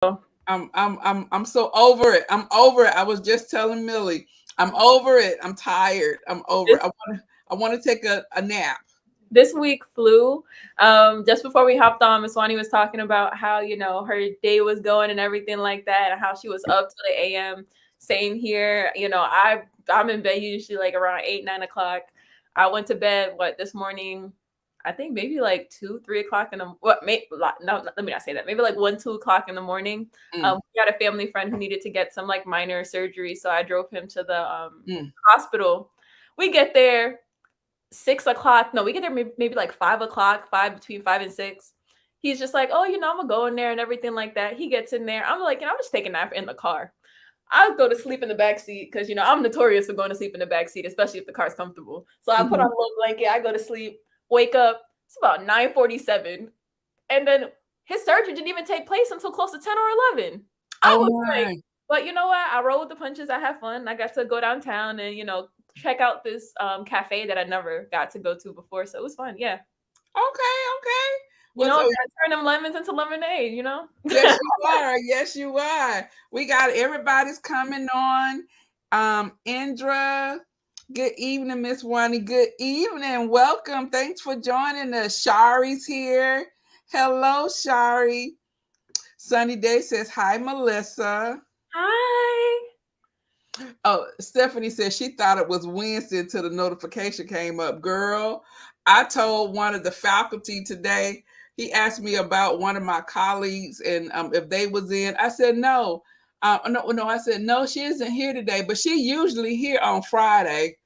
I'm so over it. I'm over it. I was just telling Millie, I'm over it. I'm tired. I'm over This, it. I want to take a nap. this week flew. Just before we hopped on, Miss Wani was talking about how her day was going and everything like that, and how she was up till the a.m. Same here. I'm in bed usually like around 8, 9 o'clock. I went to bed this morning. I think maybe like 2, 3 o'clock in the what? No, let me not say that. Maybe like 1, 2 o'clock in the morning. Mm, We had a family friend who needed to get some like minor surgery, so I drove him to the mm. hospital. We get there 6 o'clock. No, we get there maybe like 5 o'clock, between 5 and 6. He's just like, oh, I'm gonna go in there and everything like that. He gets in there. I'm like, I'm just taking a nap in the car. I go to sleep in the back seat because I'm notorious for going to sleep in the back seat, especially if the car's comfortable. So I put on Mhm. a little blanket. I go to sleep. Wake up. It's about 9:47, and then his surgery didn't even take place until close to 10 or 11. I Oh was like, my. but you know what? I roll with the punches. I have fun. I got to go downtown and check out this cafe that I never got to go to before. So it was fun. Yeah. Okay, okay. Well, so Gotta turn them lemons into lemonade. yes, you are. Yes, you are. We got everybody's coming on. Indra, good evening, Miss Wani. Good evening. Welcome. Thanks for joining us. Shari's here. Hello, Shari. Sunny Day says, hi, Melissa. Hi. Oh, Stephanie said she thought it was Wednesday until the notification came up. Girl, I told one of the faculty today, he asked me about one of my colleagues and if they was in. I said, no. No. I said, no, she isn't here today, but she usually here on Friday.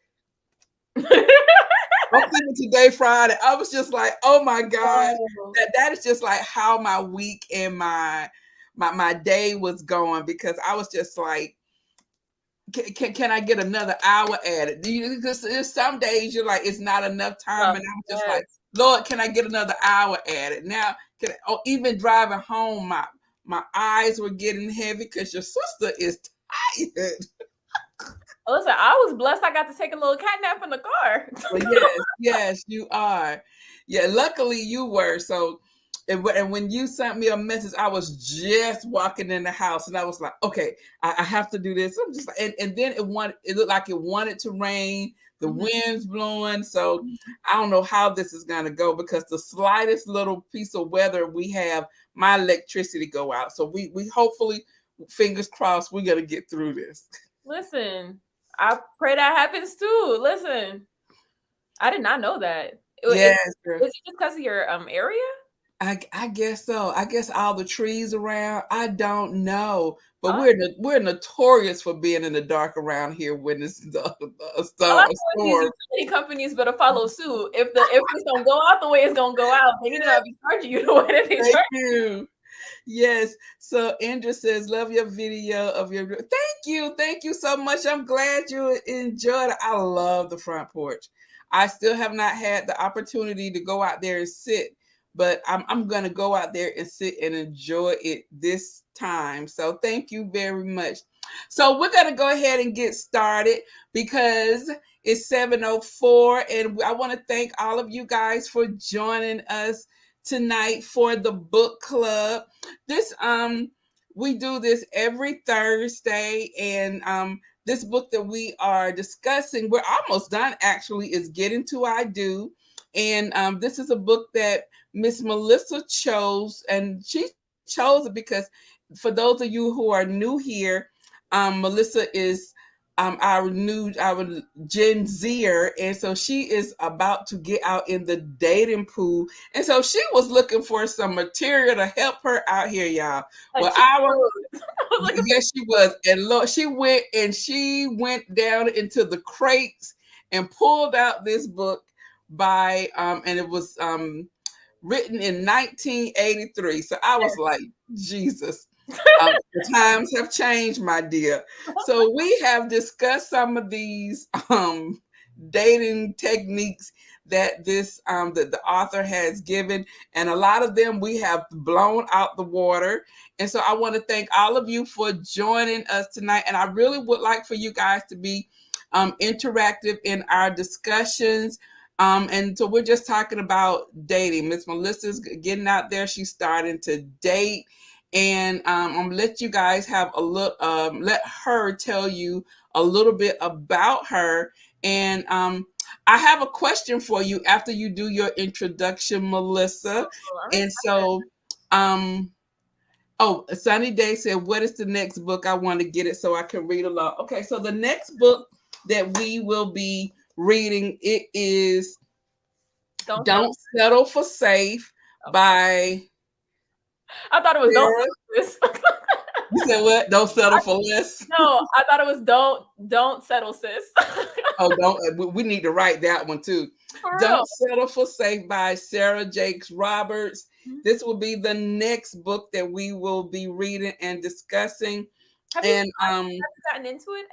I'm thinking today, Friday. I was just like, oh my God. Oh. That is just like how my week and my day was going because I was just like, can I get another hour added? Because there's some days you're like, it's not enough time. Oh, And I'm just like, yes. Lord, can I get another hour added? Now, even driving home, my eyes were getting heavy because your sister is tired. Listen, I was blessed. I got to take a little cat nap in the car. Well, yes, yes, you are. Yeah, luckily you were. So, and when you sent me a message, I was just walking in the house, and I was like, okay, I have to do this. I'm just like, and then it looked like it wanted to rain. The wind's blowing, so I don't know how this is gonna go because the slightest little piece of weather we have, my electricity go out. So we hopefully, fingers crossed, we're gonna get through this. Listen, I pray that happens too. Listen, I did not know that. Is Yes, girl. it just because of your area? I guess so. I guess all the trees around. I don't know, but Oh, we're notorious for being in the dark around here when it's I a feel like these storm. utility companies better follow suit. If it's gonna go out the way it's gonna go out, they need to not be charging you the way that they Thank charge. you. Yes. So Indra says, "Love your video of your." Thank you so much. I'm glad you enjoyed it. I love the front porch. I still have not had the opportunity to go out there and sit, but I'm gonna go out there and sit and enjoy it this time. So thank you very much. So we're gonna go ahead and get started because it's 7:04, and I want to thank all of you guys for joining us tonight for the book club. This we do this every Thursday, and this book that we are discussing, we're almost done actually, is Getting to I Do. And this is a book that Miss Melissa chose, and she chose it because for those of you who are new here, Melissa is our Gen Zer, and so she is about to get out in the dating pool, and so she was looking for some material to help her out here, y'all. A Well, cheat code. I was looking yes, she was, and look, she went down into the crates and pulled out this book by and it was written in 1983. So I was like, Jesus. The times have changed, my dear. So we have discussed some of these dating techniques that this that the author has given, and a lot of them we have blown out the water. And so I want to thank all of you for joining us tonight. And I really would like for you guys to be interactive in our discussions. And so we're just talking about dating. Miss Melissa's getting out there. She's starting to date. and I'm gonna let you guys have a look. Let her tell you a little bit about her, and I have a question for you after you do your introduction, Melissa. Oh, I'm And excited. so, um, oh, Sunny Day said, "What is the next book? I want to get it so I can read along." Okay, so the next book that we will be reading it is "Don't Settle for Safe" by I thought it was Don't Sarah. This. You said what? Don't settle for less. No, I thought it was Don't Settle, Sis. Oh, don't. We need to write that one too. For real. Don't Settle for Safe by Sarah Jakes Roberts. This will be the next book that we will be reading and discussing. Have you gotten into it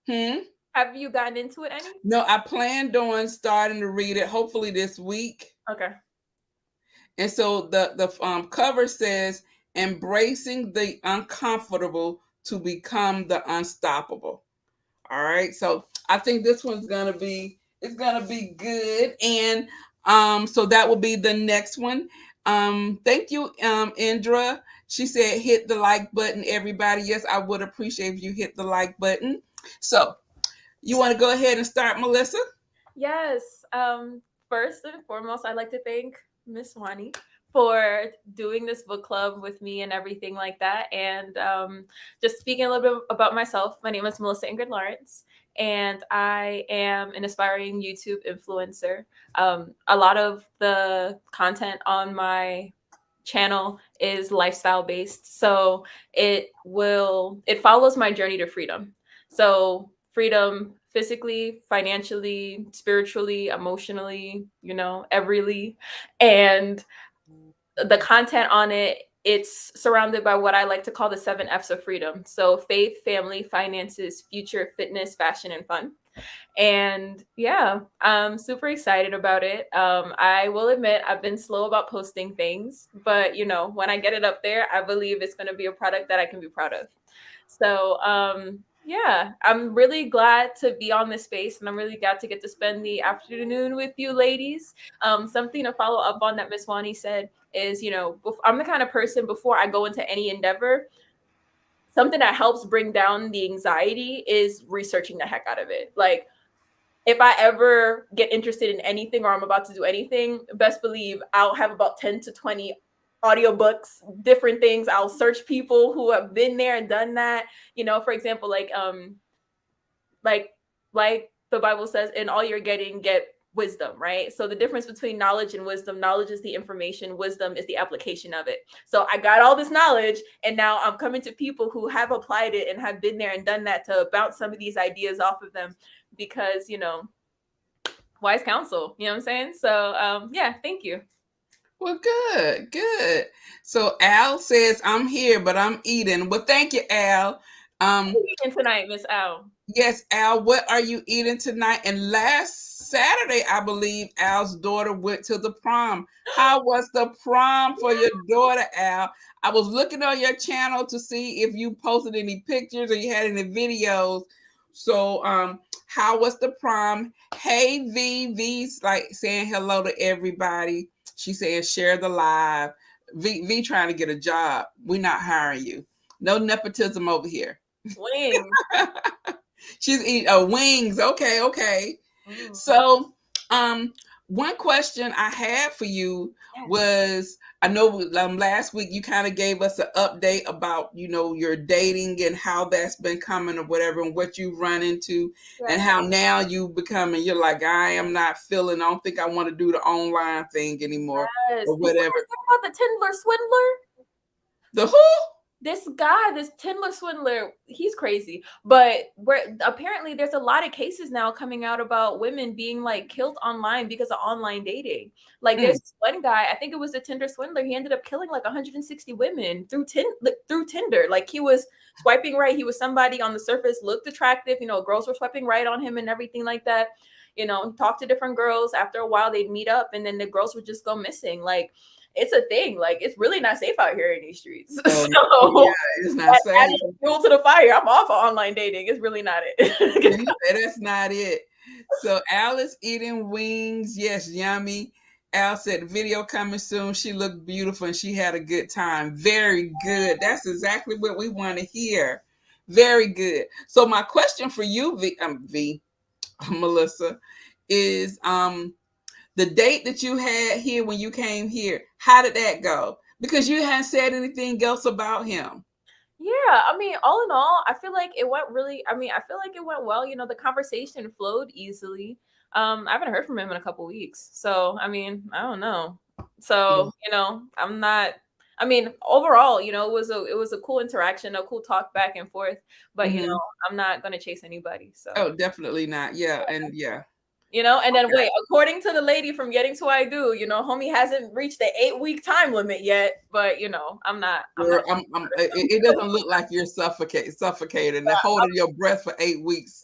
any? Have you gotten into it any? No, I planned on starting to read it hopefully this week. Okay. And so the cover says, "Embracing the uncomfortable to become the unstoppable." All right, so I think this one's gonna be good, and so that will be the next one. Thank you, Indra. She said, "Hit the like button, everybody." Yes, I would appreciate if you hit the like button. So, you want to go ahead and start, Melissa? Yes. First and foremost, I'd like to thank Miss Wani for doing this book club with me and everything like that. And just speaking a little bit about myself, my name is Melissa Ingrid Lawrence, and I am an aspiring YouTube influencer. A lot of the content on my channel is lifestyle based, so it follows my journey to freedom. So freedom physically, financially, spiritually, emotionally, everyly. And the content on it, it's surrounded by what I like to call the 7 F's of freedom. So faith, family, finances, future, fitness, fashion, and fun. And yeah, I'm super excited about it. I will admit I've been slow about posting things, but when I get it up there, I believe it's going to be a product that I can be proud of. So yeah, I'm really glad to be on this space, and I'm really glad to get to spend the afternoon with you ladies. Something to follow up on that Miss Wani said is, I'm the kind of person, before I go into any endeavor, something that helps bring down the anxiety is researching the heck out of it. Like, if I ever get interested in anything or I'm about to do anything, best believe I'll have about 10 to 20 audiobooks, different things. I'll search people who have been there and done that. For example, like the Bible says, in all you're getting, get wisdom, right? So the difference between knowledge and wisdom: knowledge is the information, wisdom is the application of it. So I got all this knowledge, and now I'm coming to people who have applied it and have been there and done that to bounce some of these ideas off of them, because wise counsel, you know what I'm saying? So yeah, thank you. Well, good. So Al says, "I'm here, but I'm eating." Well, thank you, Al. What are you eating tonight, Miss Al? Yes, Al, what are you eating tonight? And last Saturday, I believe Al's daughter went to the prom. How was the prom for your daughter, Al? I was looking on your channel to see if you posted any pictures or you had any videos. So, how was the prom? Hey, V's like saying hello to everybody. She said, "Share the live." V trying to get a job. We're not hiring you. No nepotism over here. Wings. She's eating wings. Okay. Mm. So, one question I had for you was, I know last week you kind of gave us an update about, your dating and how that's been coming or whatever, and what you've run into, and how now you're like, I don't think I want to do the online thing anymore, or whatever. Talk about the Tinder swindler? The who? This guy, this Tinder swindler, he's crazy. But apparently there's a lot of cases now coming out about women being like killed online because of online dating. Like there's one guy, I think it was a Tinder swindler. He ended up killing like 160 women through Tinder. Like he was swiping right. He was somebody on the surface, looked attractive. Girls were swiping right on him and everything like that. He talked to different girls. After a while, they'd meet up, and then the girls would just go missing. Like, it's a thing. Like, it's really not safe out here in these streets. So yeah, it's not safe. Adding fuel to the fire. I'm off of online dating. It's really not it. That's not it. So Alice eating wings. Yes, yummy. Al said the video coming soon. She looked beautiful and she had a good time. Very good. That's exactly what we want to hear. Very good. So my question for you, Melissa, is the date that you had here when you came here. How did that go? Because you hadn't said anything else about him. Yeah, I mean, all in all, I feel like it went really, I mean, I feel like it went well. You know, the conversation flowed easily. I haven't heard from him in a couple weeks. So, I mean, I don't know. Mm. So, you know, I'm not I mean, overall, you know, it was a cool interaction, a cool talk back and forth, but you Mm-hmm. know, I'm not going to chase anybody. So, Oh, definitely not. Yeah, and yeah. you know, and then Okay. wait, according to the lady from Getting to I Do, you know, homie hasn't reached the 8-week time limit yet, but you know, I'm not. Girl, it doesn't look like you're suffocating, and holding your breath for 8 weeks.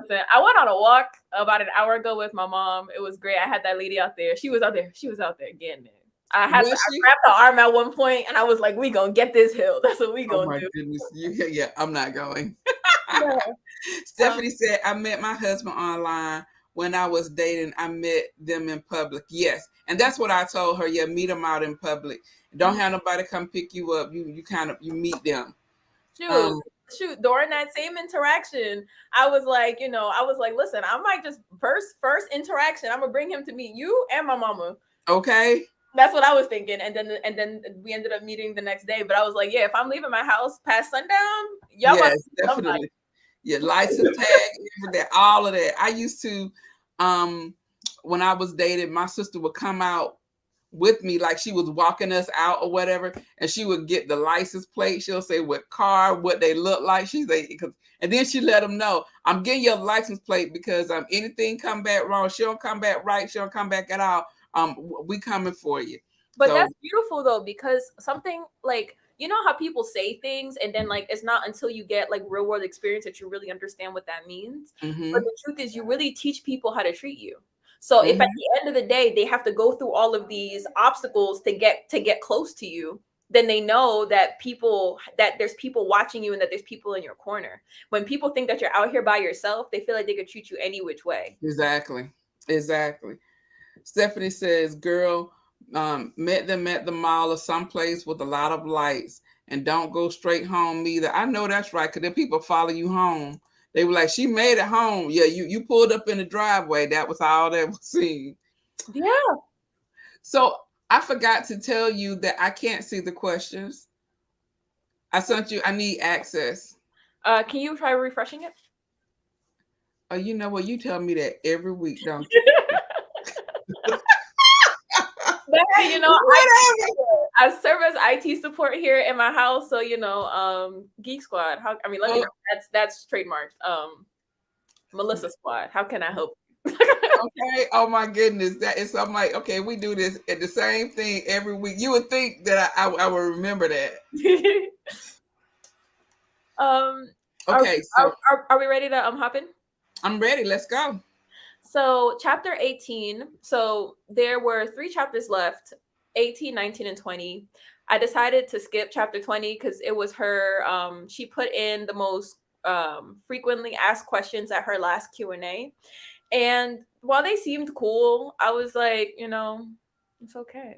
Listen, I went on a walk about an hour ago with my mom. It was great. I had that lady out there. She was out there. She was out there getting it. I Was she? grabbed her arm at one point and I was like, we gonna get this hill. That's what we Oh gonna my do. goodness. Yeah, I'm not going. Yeah. Um, Stephanie said, I met my husband online when I was dating. I met them in public. Yes. And that's what I told her. Yeah, meet them out in public. Don't have nobody come pick you up. You kind of you meet them. shoot, Um, shoot. During that same interaction, I was like, you know, I was like, listen, I might just first interaction, I'm gonna bring him to meet you and my mama. okay. That's what I was thinking. And then we ended up meeting the next day. But I was like, yeah, if I'm leaving my house past sundown, y'all must Yes, be somebody. definitely. Yeah, license tag, everything, all of that. I used to, um, when I was dating, my sister would come out with me, like she was walking us out or whatever, and she would get the license plate. She'll say what car, what they look like. She say, because, and then she let them know, I'm getting your license plate because anything come back wrong, she don't come back right, she don't come back at all. We coming for you. But So, that's beautiful though, because something like you know how people say things and then like it's not until you get like real world experience that you really understand what that means. But mm-hmm, the truth is you really teach people how to treat you. So if at mm-hmm, the end of the day they have to go through all of these obstacles to get close to you, then they know that there's people watching you and that there's people in your corner. When people think that you're out here by yourself, they feel like they could treat you any which way. exactly, exactly. Stephanie says, girl, met them at the mall or someplace with a lot of lights, and don't go straight home either. I know that's right, because the people follow you home. They were like, she made it home. Yeah, you pulled up in the driveway. That was all that was seen. Yeah. So I forgot to tell you that I can't see the questions. I sent you, I need access. Can you try refreshing it? Oh, you know what? You tell me that every week, don't But hey, you know, you? Whatever. I serve as IT support here in my house, so you know, Geek Squad. How I mean, let me Oh, know. That's trademarked. Melissa Squad. How can I help? okay. Oh my goodness. That is I'm like, okay, we do this at the same thing every week. You would think that I would remember that. um, are, Okay, are so are we ready to hop in? I'm ready. Let's go. So chapter 18. So there were 3 chapters left, 18, 19, and 20. I decided to skip chapter 20 because it was her. She put in the most frequently asked questions at her last Q&A. And while they seemed cool, I was like, you know, it's okay.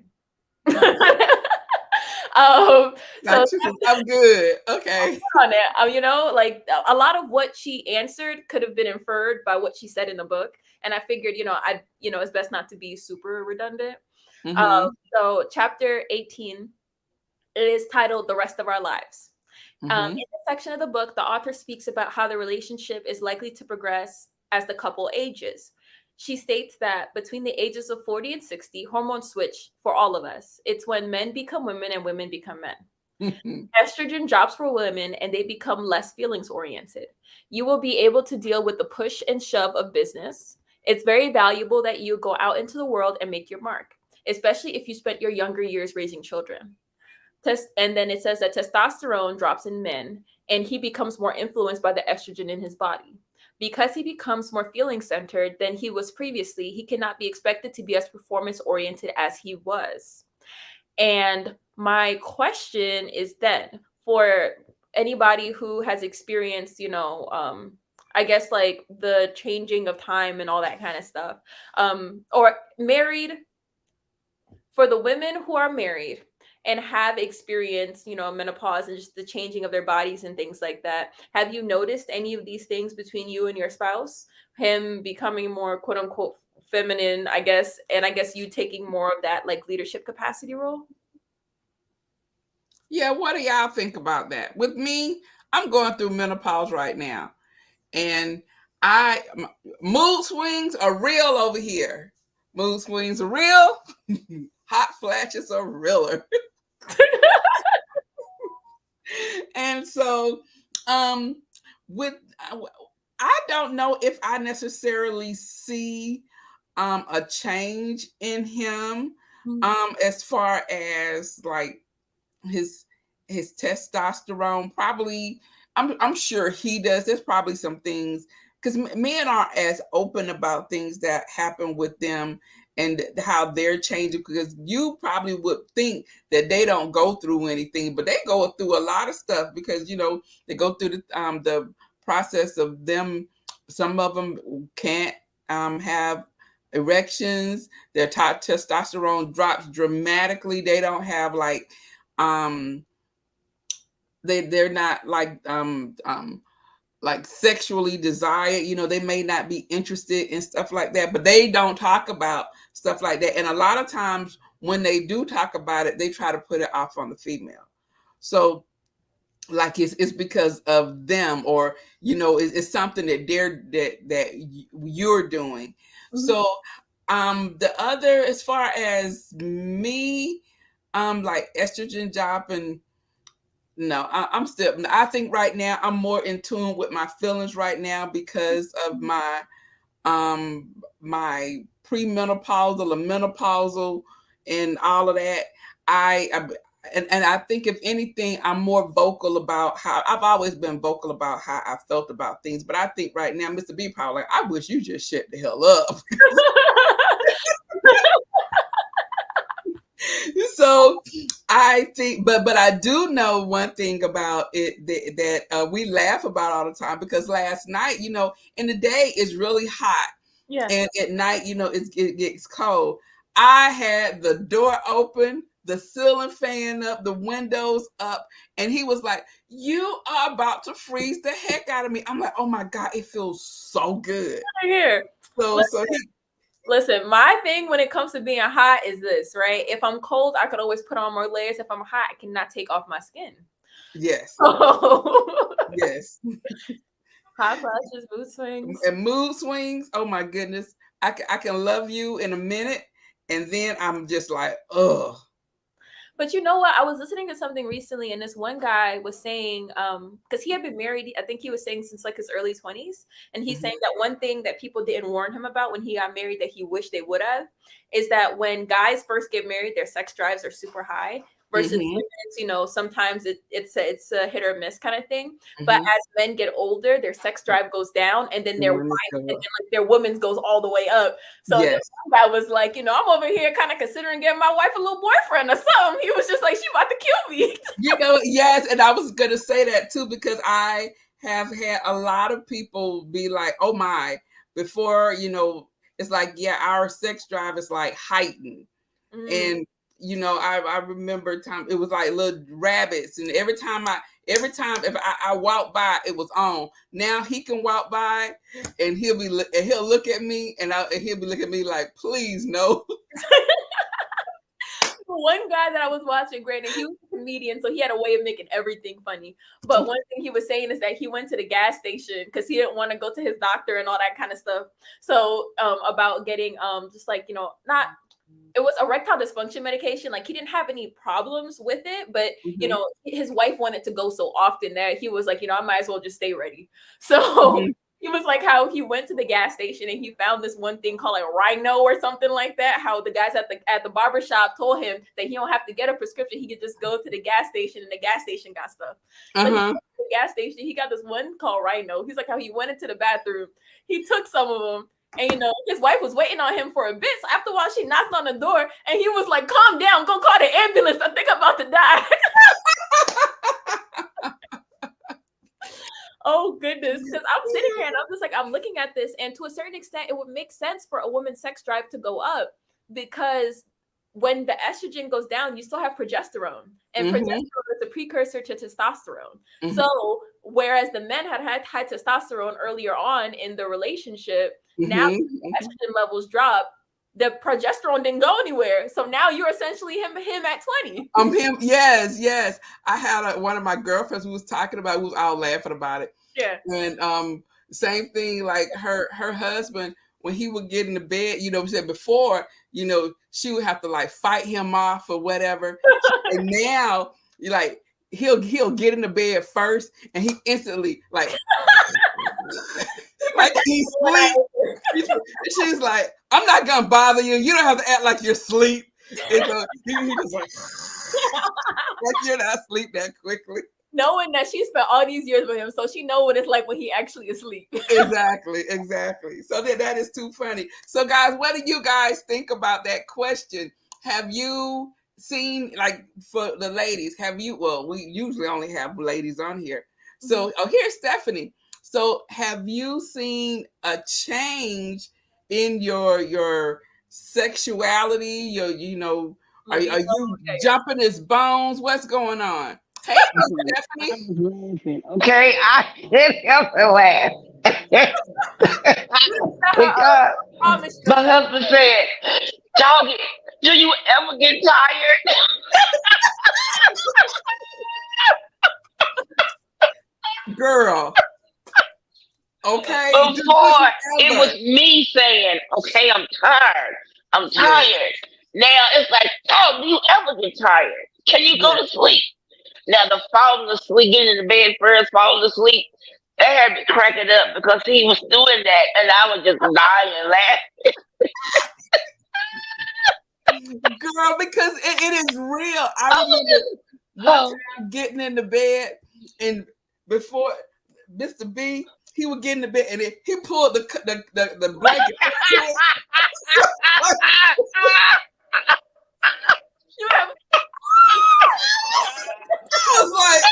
So I'm good. Okay. on it, you know, like a lot of what she answered could have been inferred by what she said in the book, and I figured, it's best not to be super redundant. Mm-hmm. So chapter 18 is titled "The Rest of Our Lives." Mm-hmm. In this section of the book, the author speaks about how the relationship is likely to progress as the couple ages. She states that between the ages of 40 and 60, hormones switch for all of us. It's when men become women and women become men. Estrogen drops for women and they become less feelings oriented. You will be able to deal with the push and shove of business. It's very valuable that you go out into the world and make your mark, especially if you spent your younger years raising children. And then it says that testosterone drops in men and he becomes more influenced by the estrogen in his body. Because he becomes more feeling centered than he was previously, he cannot be expected to be as performance oriented as he was. And my question is then for anybody who has experienced, I guess like the changing of time and all that kind of stuff, or married for the women who are married and have experienced, menopause and just the changing of their bodies and things like that, have you noticed any of these things between you and your spouse? Him becoming more quote unquote feminine, I guess, and I guess you taking more of that like leadership capacity role? Yeah, what do y'all think about that? With me, I'm going through menopause right now, and mood swings are real over here. Mood swings are real. Hot flashes are realer. And so, um, with I don't know if I necessarily see a change in him as far as like his his testosterone. Probably, I'm sure he does. There's probably some things because men aren't as open about things that happen with them and how they're changing, because you probably would think that they don't go through anything, but they go through a lot of stuff, because they go through the process of them. Some of them can't have erections. Their top testosterone drops dramatically. They don't have um they're not like sexually desired. They may not be interested in stuff like that, but they don't talk about stuff like that. And a lot of times when they do talk about it, they try to put it off on the female. So like it's because of them, or it's something that you're doing. So the other, as far as me, like estrogen dropping, no, I'm still. I think right now I'm more in tune with my feelings right now because of my premenopausal and menopausal and all of that. And I think if anything, I'm more vocal about how I've always been vocal about how I felt about things. But I think right now, Mr. B Power, like, I wish you just shut the hell up. So I think, but I do know one thing about it that we laugh about all the time, because last night, in the day it's really hot, Yeah. and at night, it gets cold. I had the door open, the ceiling fan up, the windows up, and he was like, "You are about to freeze the heck out of me." I'm like, "Oh my God, it feels so good." Here. So he. Listen, my thing when it comes to being hot is this, right? If I'm cold, I could always put on more layers. If I'm hot, I cannot take off my skin. Yes. So, Yes. hot flashes, mood swings. And mood swings. Oh my goodness. I can love you in a minute, and then I'm just like, ugh. But you know what? I was listening to something recently, and this one guy was saying, because he had been married, I think he was saying since like his early 20s, and he's saying that one thing that people didn't warn him about when he got married that he wished they would have is that when guys first get married, their sex drives are super high. Versus women, sometimes it's a hit or miss kind of thing. But as men get older, their sex drive goes down, and then their wife and then, like, their woman's goes all the way up. So Yes. guy was like, I'm over here kind of considering getting my wife a little boyfriend or something. He was just like, she about to kill me. Yes, and I was gonna say that too, because I have had a lot of people be like, "Oh my," before it's like, yeah, our sex drive is like heightened, and I remember time it was like little rabbits, and every time if I walk by, it was on. Now he can walk by, and he'll look at me, and he'll be looking at me like, please no. One guy that I was watching, granted, he was a comedian, so he had a way of making everything funny. But one thing he was saying is that he went to the gas station because he didn't want to go to his doctor and all that kind of stuff. So about getting just like not. It was erectile dysfunction medication. Like, he didn't have any problems with it, but his wife wanted to go so often that he was like, I might as well just stay ready. So he was like how he went to the gas station and he found this one thing called like Rhino or something like that. How the guys at the barber shop told him that he don't have to get a prescription. He could just go to the gas station and the gas station got stuff. So he went to the gas station, he got this one called Rhino. He's like how he went into the bathroom, he took some of them. And his wife was waiting on him for a bit. So after a while, she knocked on the door, and he was like, "Calm down, go call the ambulance. I think I'm about to die." Oh goodness, because I'm sitting here and I'm just like, I'm looking at this, and to a certain extent, it would make sense for a woman's sex drive to go up because when the estrogen goes down, you still have progesterone, and progesterone is a precursor to testosterone. So whereas the men had high testosterone earlier on in the relationship, now estrogen levels drop, the progesterone didn't go anywhere. So now you're essentially him at 20. Him, yes. I had one of my girlfriends who was talking about, we was all laughing about it. Yeah. And same thing, like her husband, when he would get in the bed, you know, we said before, you know, she would have to like fight him off or whatever. And now you like he'll get in the bed first and he instantly like like he sleeps. She's like, I'm not gonna bother you. You don't have to act like you're asleep. And so he just like you're not asleep that quickly. Knowing that she spent all these years with him, so she know what it's like when he actually is asleep. Exactly. So that is too funny. So guys, what do you guys think about that question? Have you seen, like, for the ladies, well, we usually only have ladies on here. So here's Stephanie. So have you seen a change in your sexuality? You know, are you jumping his bones? What's going on? Hey, Stephanie. Okay, I can't help but laugh. Because my husband said, Doggy, do you ever get tired? Girl. Okay. Before it was me saying, okay, I'm tired. I'm tired. Now it's like, oh, do you ever get tired? Can you go to sleep? Now the falling asleep, getting in the bed first, falling asleep, that had me cracking up because he was doing that and I was just dying and laughing. Girl, because it is real. I remember one time getting in the bed and before Mr. B, he would get in the bed and he pulled the blanket. I was like,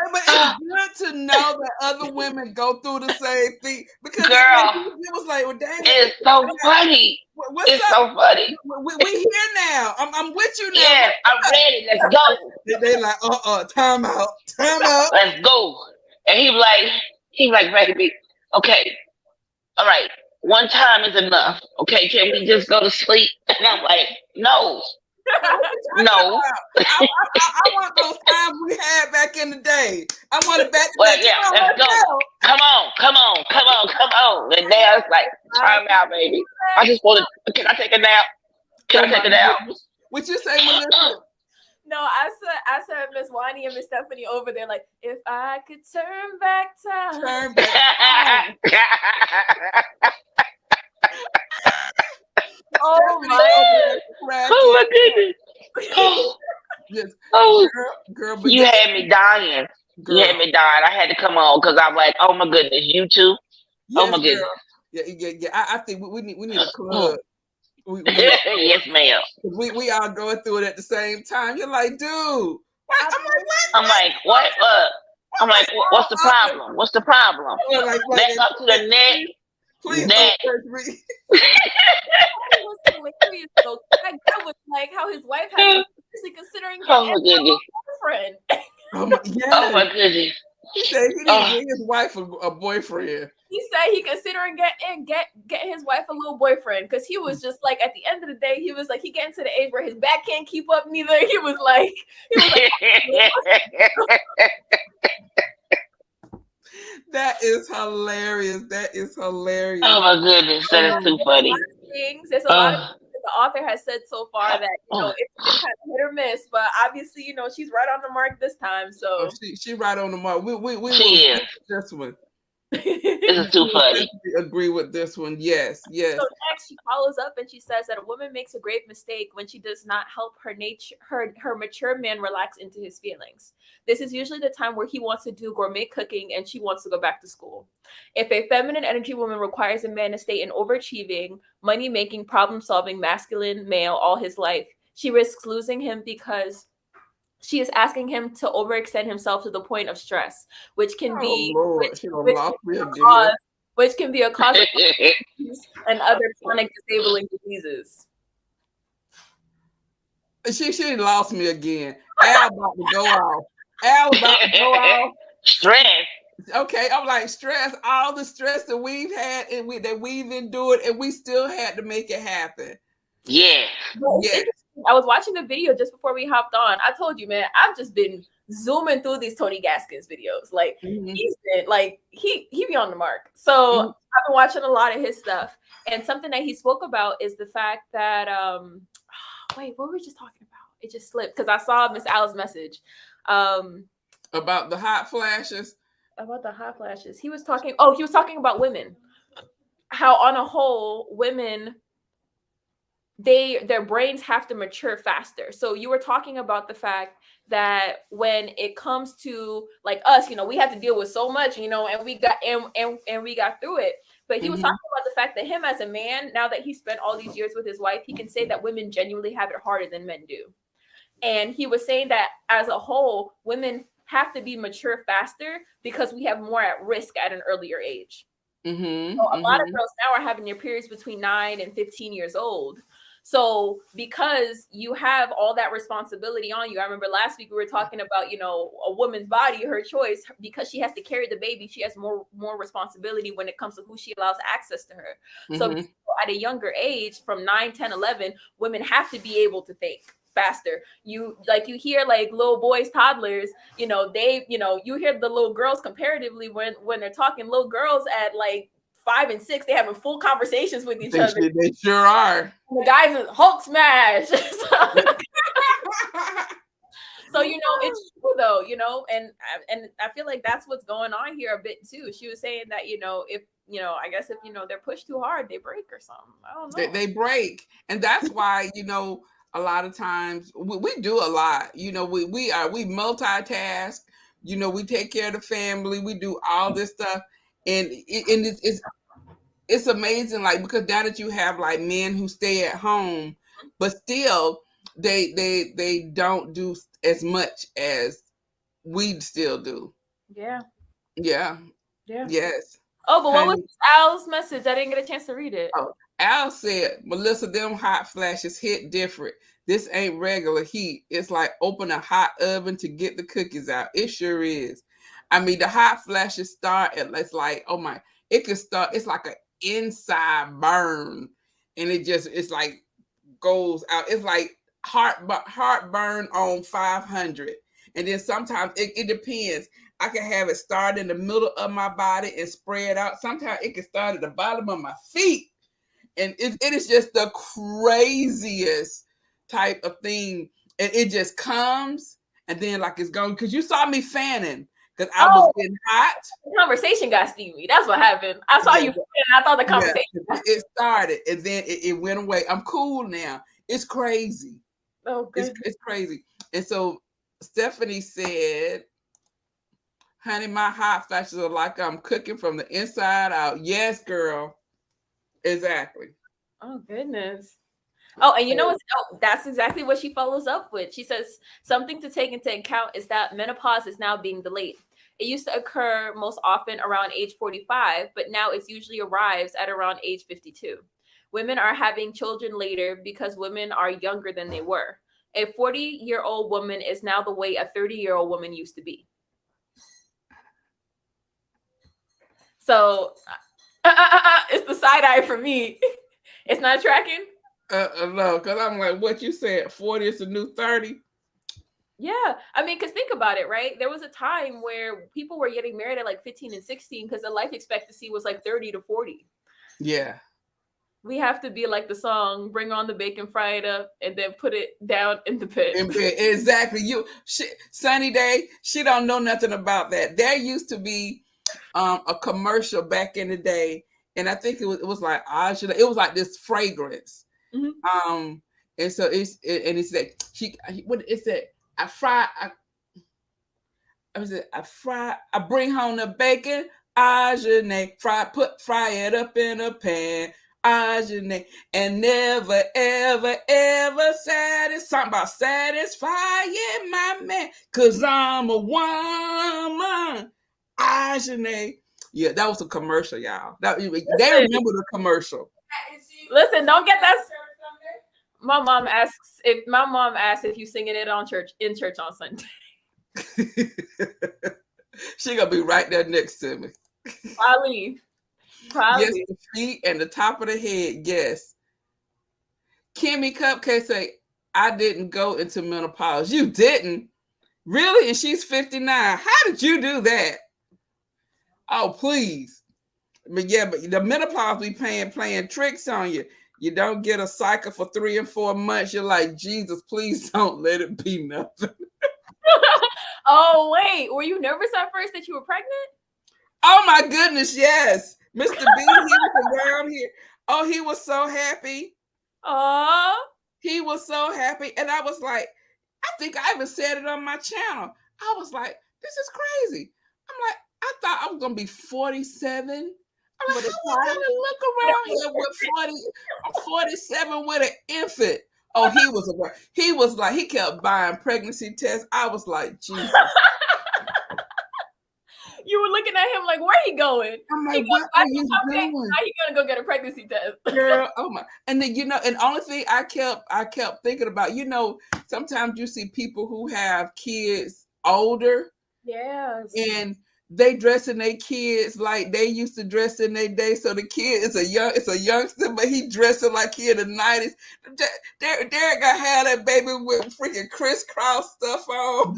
but it's good to know that other women go through the same thing because it was like, well, dang, it's so funny. It's so funny. We here now. I'm with you now. Yeah, I'm ready. Let's go. They like, time out. Let's go. And he's like, baby, okay, all right, one time is enough. Okay, can we just go to sleep? And I'm like, no. No. I want those times we had back in the day. I want it back. Well, yeah, let's go. Come on. And now it's like, time out, baby. I just want to. Can I take a nap? What you say, Melissa? No, I said Miss Wani and Miss Stephanie over there, like, if I could turn back time. Oh my goodness. Girl, you had me dying. Girl. You had me dying. I had to come on because I'm like, oh my goodness, you too? Yes, oh my goodness. Yeah. I think we need a club. Yes, ma'am. We all going through it at the same time. You're like, dude. I'm like, what? I'm like, what's the problem? What's the problem? Back up to the neck. Please neck. don't touch me. That was like how his wife had considering getting a boyfriend. Oh my goodness. He said he didn't get his wife a boyfriend. He said he considering get his wife a little boyfriend because he was just like, at the end of the day, he was like, he getting to the age where his back can't keep up neither. He was like That is hilarious. Oh my goodness, that is too funny. There's a lot of things the author has said so far that it's kind of hit or miss, but obviously she's right on the mark this time. So she right on the mark. We she is this one. This is too funny. Agree with this one. Yes. So next, she follows up and she says that a woman makes a grave mistake when she does not help her mature man relax into his feelings. This is usually the time where he wants to do gourmet cooking and she wants to go back to school. If a feminine energy woman requires a man to stay in overachieving, money-making, problem-solving, masculine male all his life, she risks losing him because she is asking him to overextend himself to the point of stress, which can be Lord, she done lost me again. Which can be a cause of and other chronic disabling diseases. She lost me again. Al about to go off. Al about to go off. Stress. Okay, I'm like, stress, all the stress that we've had and that we've endured, and we still had to make it happen. Yeah. Yes. I was watching the video just before we hopped on. I told you, man, I've just been zooming through these Tony Gaskins videos. Like he's been like he be on the mark. So I've been watching a lot of his stuff. And something that he spoke about is the fact that wait, what were we just talking about? It just slipped because I saw Miss Al's message. About the hot flashes. About the hot flashes. He was talking about women. How on a whole, women their brains have to mature faster. So you were talking about the fact that when it comes to like us, you know, we had to deal with so much, you know, and we got and we got through it. But he was talking about the fact that him as a man, now that he spent all these years with his wife, he can say that women genuinely have it harder than men do. And he was saying that as a whole, women have to be mature faster because we have more at risk at an earlier age. So a lot of girls now are having their periods between 9 and 15 years old. So because you have all that responsibility on you, I remember last week we were talking about, you know, a woman's body, her choice, because she has to carry the baby. She has more responsibility when it comes to who she allows access to her. So at a younger age, from 9, 10, 11, women have to be able to think faster. You hear like little boys, toddlers, you know, you hear the little girls comparatively when they're talking, little girls at like 5 and 6, they're having full conversations with each other. They sure are. And the guys is Hulk smash. So you know, it's true though, you know, and I feel like that's what's going on here a bit too. She was saying that, you know, if you know, I guess if you know they're pushed too hard, they break or something. I don't know. They break, and that's why, you know, a lot of times we do a lot. You know, we multitask. You know, we take care of the family. We do all this stuff. And it's amazing, like, because now that you have like men who stay at home, but still they don't do as much as we still do. Yeah. Yes. Oh, but what was Al's message? I didn't get a chance to read it. Oh, Al said, Melissa, them hot flashes hit different. This ain't regular heat. It's like open a hot oven to get the cookies out. It sure is. I mean, the hot flashes start at, it's like, oh my, it could start, it's like an inside burn. And it's like goes out. It's like heartburn on 500. And then sometimes it depends. I can have it start in the middle of my body and spread out. Sometimes it can start at the bottom of my feet. And it is just the craziest type of thing. And it just comes and then like it's gone. Because you saw me fanning. Because I was getting hot. The conversation got steamy. That's what happened. I saw you and I thought the conversation. It started and then it went away. I'm cool now. It's crazy. Oh, good. It's crazy. And so Stephanie said, honey, my hot flashes are like I'm cooking from the inside out. Yes, girl. Exactly. Oh, goodness. Oh, and you know what? Oh, that's exactly what she follows up with. She says something to take into account is that menopause is now being delayed. It used to occur most often around age 45, but now it usually arrives at around age 52. Women are having children later because women are younger than they were. A 40-year-old woman is now the way a 30-year-old woman used to be. So it's the side eye for me. It's not tracking. No, because I'm like, what you said, 40 is the new 30? Yeah. I mean, because think about it, right? There was a time where people were getting married at like 15 and 16 because the life expectancy was like 30 to 40. Yeah. We have to be like the song, bring on the bacon, fry it up, and then put it down in the pit. Exactly. Sunny Day, she don't know nothing about that. There used to be a commercial back in the day, and I think it was like Ajula. It was like this fragrance. Mm-hmm. And so it's that I bring home the bacon, Ajane, fry it up in a pan. Ajane, and never, ever, ever something about satisfying my man, cause I'm a woman. Ajane. Yeah, that was a commercial, y'all. They remember the commercial. Listen, don't get that. My mom asks if you singing it in church on Sunday. She gonna be right there next to me. Probably. Yes, the feet and the top of the head. Yes. Kimmy Cupcake say, I didn't go into menopause. You didn't? Really? And she's 59. How did you do that? Oh, please. But yeah, but the menopause be playing tricks on you. You don't get a cycle for 3 and 4 months. You're like, Jesus, please don't let it be nothing. Oh, wait. Were you nervous at first that you were pregnant? Oh, my goodness, yes. Mr. B, he was around here. Oh, he was so happy. He was so happy. And I was like, I think I even said it on my channel. I was like, this is crazy. I'm like, I thought I was going to be 47. I'm like, how am I going to look around here with 47 with an infant? Oh, he was like, he kept buying pregnancy tests. I was like, Jesus. You were looking at him like, where he going? I'm like, what are you doing? How you gonna go get a pregnancy test? Girl, oh my. And then, and only thing I kept thinking about, sometimes you see people who have kids older. Yes. And they dressing their kids like they used to dress in their day. So the kid is a youngster, but he dressing like he in the 90s. Derek got had that baby with freaking crisscross stuff on.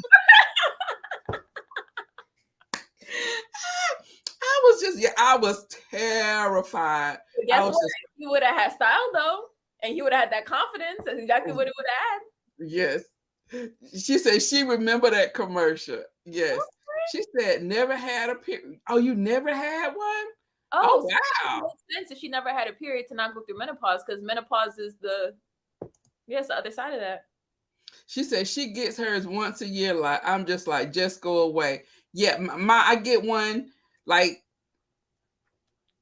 I was terrified. Guess what? He would have had style though, and he would have had that confidence. That's exactly what it would have had. Yes. She said she remembered that commercial. Yes. She said never had a period. Oh, you never had one? Oh wow. It makes sense if she never had a period to not go through menopause, because menopause is the other side of that. She said she gets hers once a year. Like I'm just like, just go away. Yeah, I get one like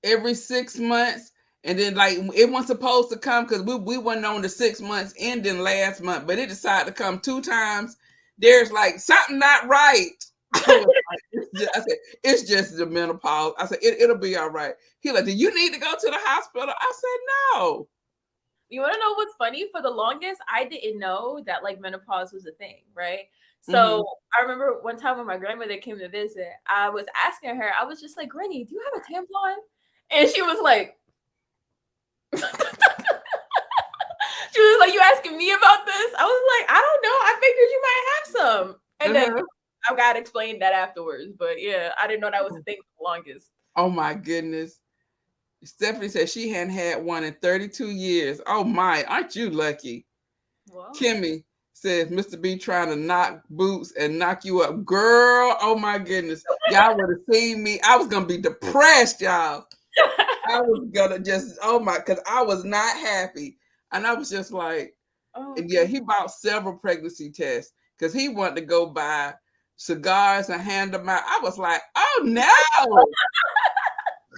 every 6 months, and then like it wasn't supposed to come because we weren't on the 6 months ending last month, but it decided to come 2 times. There's like something not right. I said, it's just the menopause. I said, it'll be all right. He like, do you need to go to the hospital? I said, no. You want to know what's funny? For the longest, I didn't know that like menopause was a thing, right? So I remember one time when my grandmother came to visit, I was asking her, I was just like, Granny, do you have a tampon? And she was like, she was like, you asking me about this? I was like, I don't know. I figured you might have some. And then I got explained that afterwards. But yeah, I didn't know that was a thing for the longest. Oh my goodness. Stephanie said she hadn't had one in 32 years. Oh my, aren't you lucky? Wow. Kimmy says Mr. B trying to knock boots and knock you up. Girl, oh my goodness. Y'all would have seen me. I was going to be depressed, y'all. I was going to just, because I was not happy. And I was just like, yeah, he bought several pregnancy tests because he wanted to go buy cigars and hand them out. I was like, oh no.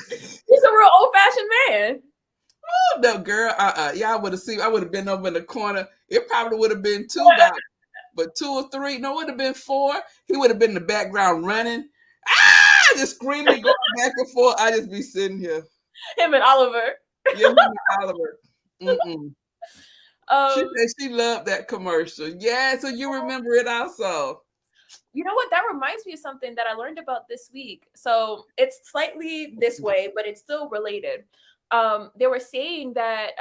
He's a real old-fashioned man. Oh no, girl. Y'all would have seen. I would have been over in the corner. It probably would have been 2, but 2 or 3. No, it would have been 4. He would have been in the background running, just screaming, going back and forth. I just be sitting here. Him and Oliver. Yeah, him and Oliver. She said she loved that commercial. Yeah, so you remember it also. You know what? That reminds me of something that I learned about this week. So it's slightly this way, but it's still related. They were saying that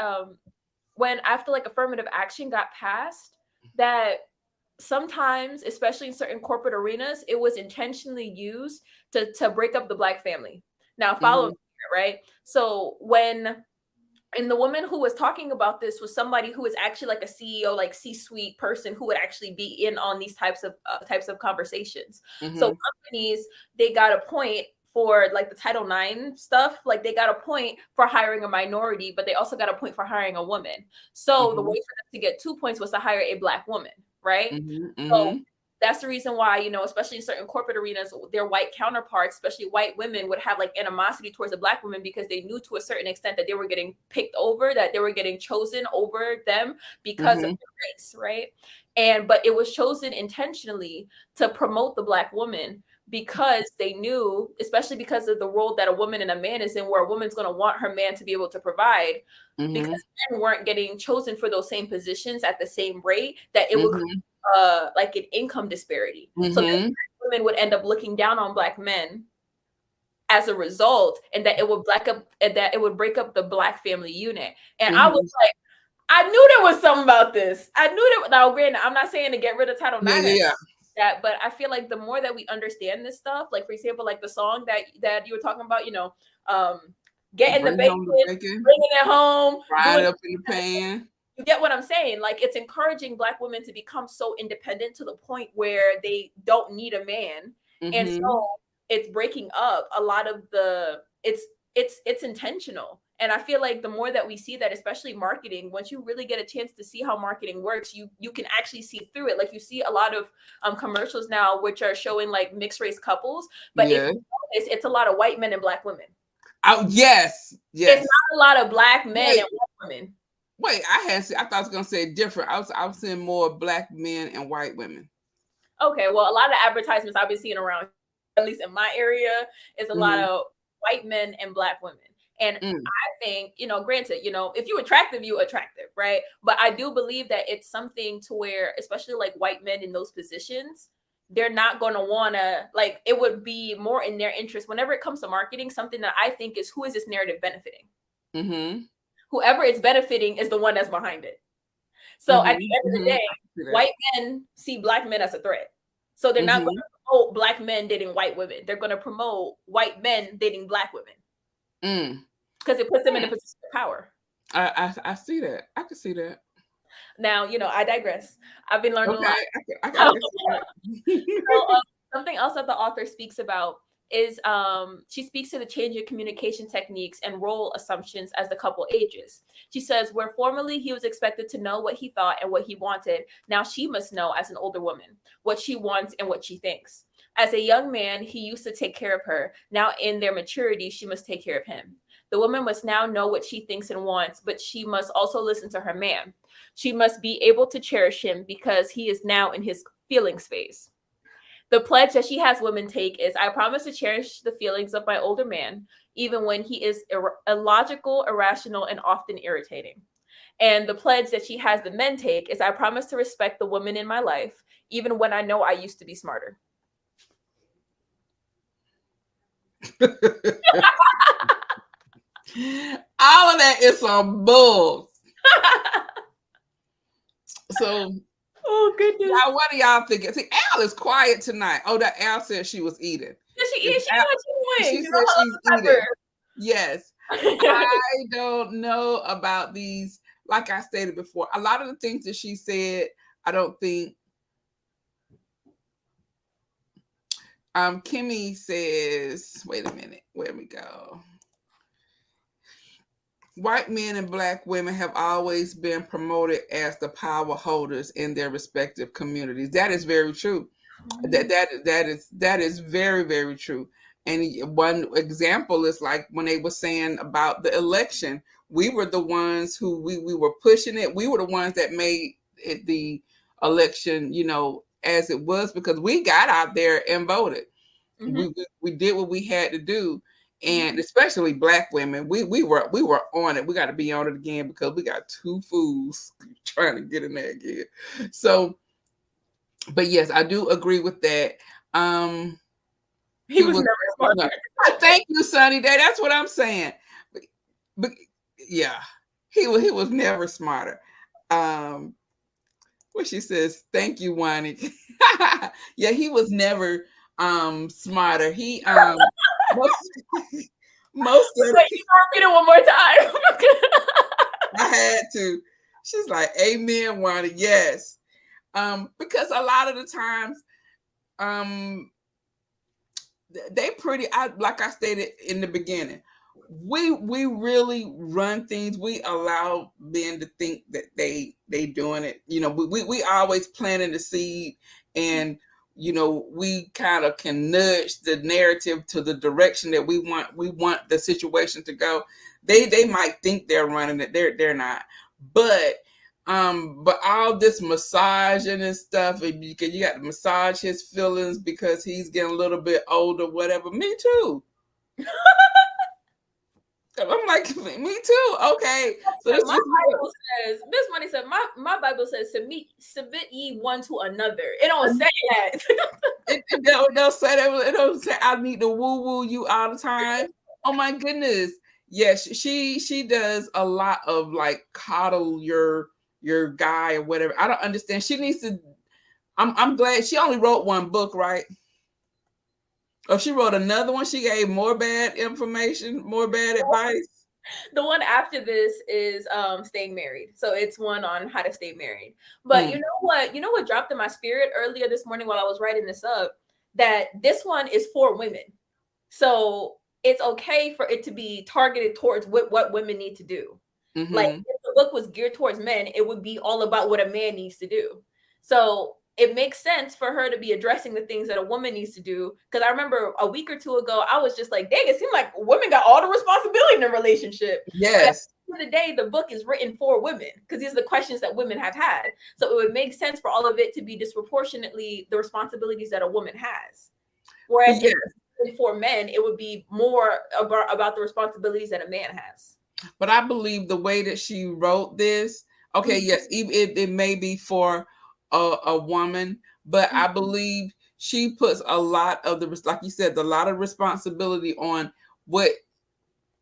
when after like affirmative action got passed, that sometimes, especially in certain corporate arenas, it was intentionally used to break up the Black family. Now, follow me, right? So and the woman who was talking about this was somebody who was actually like a CEO, like C-suite person who would actually be in on these types of conversations. So companies, they got a point for like the Title IX stuff. Like they got a point for hiring a minority, but they also got a point for hiring a woman. So the way for them to get 2 points was to hire a Black woman, right? So That's the reason why, you know, especially in certain corporate arenas, their white counterparts, especially white women, would have like animosity towards the Black women because they knew to a certain extent that they were getting picked over, that they were getting chosen over them because of their race, right? But it was chosen intentionally to promote the Black woman because they knew, especially because of the role that a woman and a man is in, where a woman's going to want her man to be able to provide, because men weren't getting chosen for those same positions at the same rate, that it would create like an income disparity. So then women would end up looking down on Black men as a result, and that it would break up the Black family unit. And I was like, I knew there was something about this. I knew that. Now, granted, I'm not saying to get rid of Title IX. That, but I feel like the more that we understand this stuff, like for example, like the song that you were talking about, you know, getting the bacon, bringing it home, frying up in the pan. You get what I'm saying? Like, it's encouraging Black women to become so independent to the point where they don't need a man, and so it's breaking up a lot of the. It's intentional. And I feel like the more that we see that, especially marketing, once you really get a chance to see how marketing works, you can actually see through it. Like you see a lot of commercials now which are showing like mixed race couples, but if you notice, it's a lot of white men and Black women. Oh, yes. It's not a lot of Black men and white women. Wait, I thought I was gonna say different. I was seeing more Black men and white women. Okay, well, a lot of advertisements I've been seeing around, at least in my area, is a lot of white men and Black women. And I think, you know, granted, you know, if you're attractive, right? But I do believe that it's something to where, especially like white men in those positions, they're not going to want to, like, it would be more in their interest whenever it comes to marketing. Something that I think is, who is this narrative benefiting? Whoever it's benefiting is the one that's behind it. So at the end of the day, white men see Black men as a threat. So they're not going to promote Black men dating white women. They're going to promote white men dating Black women. Because it puts them in a position of power. I see that. I can see that. Now, you know, I digress. I've been learning a lot. So, something else that the author speaks about is she speaks to the change in communication techniques and role assumptions as the couple ages. She says, where formerly he was expected to know what he thought and what he wanted, now she must know as an older woman what she wants and what she thinks. As a young man, he used to take care of her. Now in their maturity, she must take care of him. The woman must now know what she thinks and wants, but she must also listen to her man. She must be able to cherish him because he is now in his feelings phase. The pledge that she has women take is, I promise to cherish the feelings of my older man, even when he is illogical, irrational, and often irritating. And the pledge that she has the men take is, I promise to respect the woman in my life, even when I know I used to be smarter. All of that is some bull. So, oh goodness, now what do y'all think? See, Al is quiet tonight. Oh, that Al said she was eating. Did she eat? She said she's eating. Yes. I don't know about these. Like I stated before, a lot of the things that she said, I don't think. Kimmy says, wait a minute, where we go? White men and Black women have always been promoted as the power holders in their respective communities. That is very true. That is very, very true. And one example is like when they were saying about the election, we were the ones who we were pushing it. We were the ones that made it the election, you know, as it was, because we got out there and voted. We did what we had to do. And especially Black women, we were on it. We got to be on it again because we got two fools trying to get in there again. So, but yes, I do agree with that. He was never smart. Thank you, Sunny Day. That's what I'm saying. But yeah, he was never smarter. What she says, thank you, Wani. Yeah, he was never smarter. He most of Wait, you repeat it one more time. I had to. She's like, amen, Wani. Yes. Because a lot of the times, they pretty, like I stated in the beginning, we really run things. We allow men to think that they doing it. You know, we always planting the seed, and we kind of can nudge the narrative to the direction that we want the situation to go. They might think they're running it. They're not. But all this massaging and stuff, and you got to massage his feelings because he's getting a little bit older, whatever. Me too. I'm like, me too. Okay. So my Bible says, Miss Money said, my Bible says, submit ye one to another. It don't say that. They'll say that. It don't say I need to woo you all the time. Oh my goodness. Yes, she does a lot of like coddle your guy or whatever. I don't understand. She needs to. I'm glad she only wrote one book, right? Oh, she wrote another one. She gave more bad information, more bad advice. The one after this is staying married. So it's one on how to stay married. But you know what? You know what dropped in my spirit earlier this morning while I was writing this up? That this one is for women. So it's okay for it to be targeted towards what women need to do. Mm-hmm. Like if the book was geared towards men, it would be all about what a man needs to do. So it makes sense for her to be addressing the things that a woman needs to do. Because I remember a week or two ago, I was just like, dang, it seemed like women got all the responsibility in a relationship. Yes. But at the end of the day, the book is written for women because these are the questions that women have had. So it would make sense for all of it to be disproportionately the responsibilities that a woman has. Whereas if for men, it would be more about the responsibilities that a man has. But I believe the way that she wrote this, okay, yes, it may be for a woman, but I believe she puts a lot of like you said, a lot of responsibility on what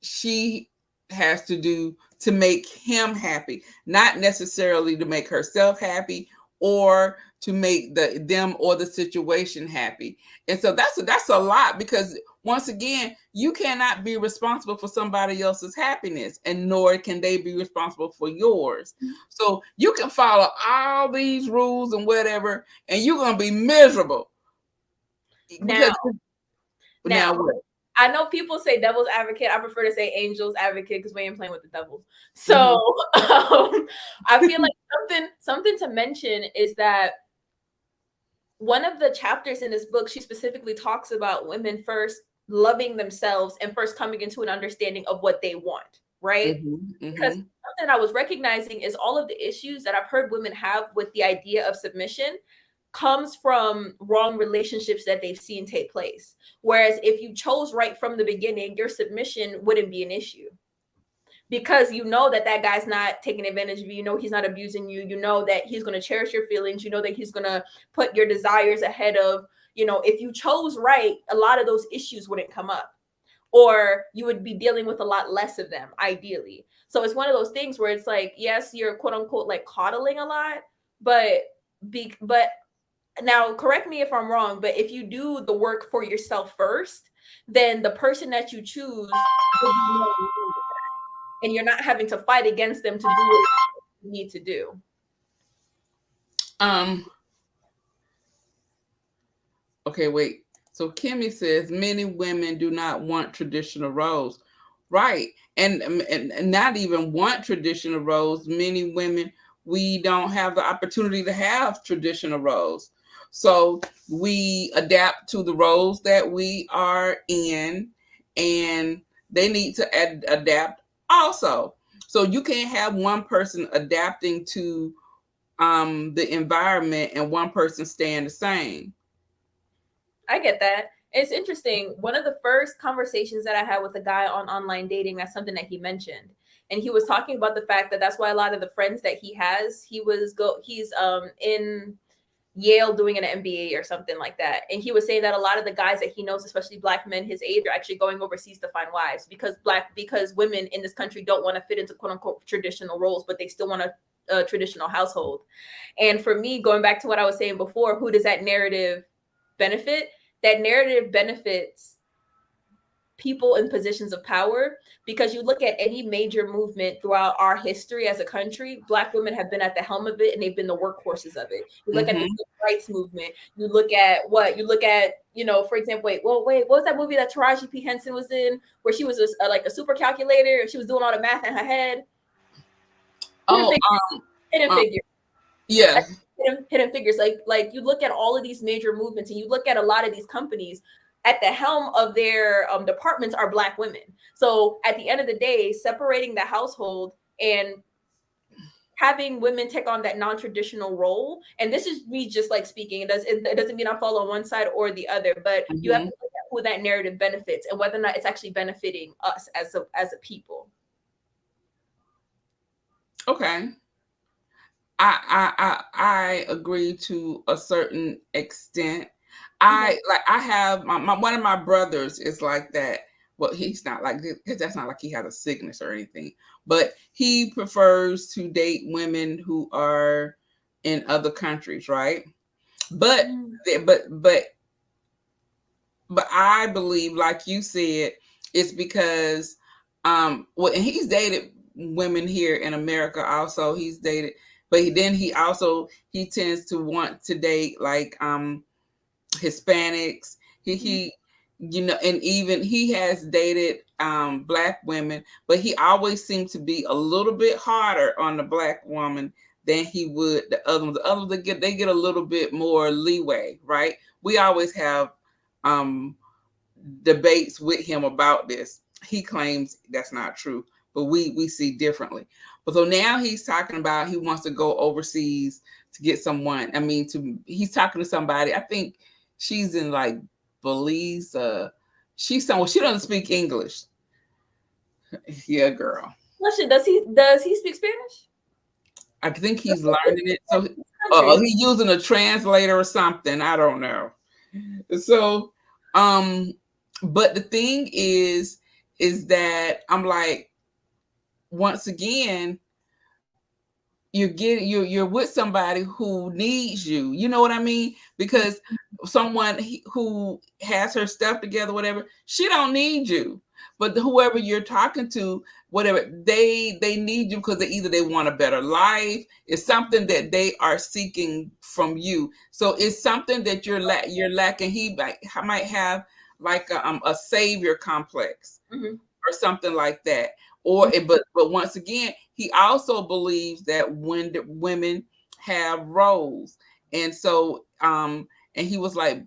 she has to do to make him happy, not necessarily to make herself happy or to make them or the situation happy. And so that's a lot, because once again, you cannot be responsible for somebody else's happiness, and nor can they be responsible for yours. So you can follow all these rules and whatever, and you're going to be miserable. Now what? I know people say devil's advocate. I prefer to say angel's advocate because we ain't playing with the devil. So I feel like something to mention is that one of the chapters in this book, she specifically talks about women first loving themselves and first coming into an understanding of what they want, right? Because something I was recognizing is all of the issues that I've heard women have with the idea of submission comes from wrong relationships that they've seen take place. Whereas if you chose right from the beginning, your submission wouldn't be an issue. Because you know that guy's not taking advantage of you. You know he's not abusing you. You know that he's going to cherish your feelings. You know that he's going to put your desires ahead of, if you chose right, a lot of those issues wouldn't come up. Or you would be dealing with a lot less of them, ideally. So it's one of those things where it's like, yes, you're quote unquote like coddling a lot, but now correct me if I'm wrong, but if you do the work for yourself first, then the person that you choose will be more and you're not having to fight against them to do what you need to do. Okay, wait. So Kimmy says many women do not want traditional roles. Right. And not even want traditional roles. Many women, we don't have the opportunity to have traditional roles. So we adapt to the roles that we are in, and they need to adapt also. So you can't have one person adapting to the environment and one person staying the same. I get that. It's interesting. One of the first conversations that I had with a guy on online dating, that's something that he mentioned. And he was talking about the fact that that's why a lot of the friends that he has, he's in Yale doing an MBA or something like that. And he was saying that a lot of the guys that he knows, especially Black men his age, are actually going overseas to find wives because women in this country don't want to fit into quote unquote traditional roles, but they still want a traditional household. And for me, going back to what I was saying before, who does that narrative benefit? That narrative benefits people in positions of power, because you look at any major movement throughout our history as a country, Black women have been at the helm of it and they've been the workhorses of it. You look at the civil rights movement, you look at, for example, what was that movie that Taraji P. Henson was in where she was like a super calculator and she was doing all the math in her head? Hidden Figure. Yeah. hidden figures. Like you look at all of these major movements, and you look at a lot of these companies. At the helm of their departments are Black women. So at the end of the day, separating the household and having women take on that non-traditional role, and this is me just like speaking, it doesn't mean I fall on one side or the other, but you have to look at who that narrative benefits and whether or not it's actually benefiting us as a people. Okay. I agree to a certain extent. I have one of my brothers is like that. Well, he's not like this because that's not like he has a sickness or anything, but he prefers to date women who are in other countries, right? But but I believe, like you said, it's because well, and he's dated women here in America also. He's dated, but then he tends to want to date like Hispanics. He and even he has dated Black women, but he always seems to be a little bit harder on the Black woman than he would the other ones. The others they get a little bit more leeway, right? We always have debates with him about this. He claims that's not true, but we see differently. But so now he's talking about he wants to go overseas to get someone. I mean, he's talking to somebody. I think she's in like Belize. She's someone. She doesn't speak English. Yeah, girl. Question: Does he speak Spanish? I think he's learning it. So he's using a translator or something. I don't know. So, but the thing is that I'm like, once again, you're with somebody who needs you. You know what I mean? Because someone who has her stuff together, whatever, she don't need you. But whoever you're talking to, whatever, they need you because either they want a better life. It's something that they are seeking from you. So it's something that you're lacking. He might have like a savior complex or something like that. Or but once again, he also believes that when the women have roles, and so and he was like,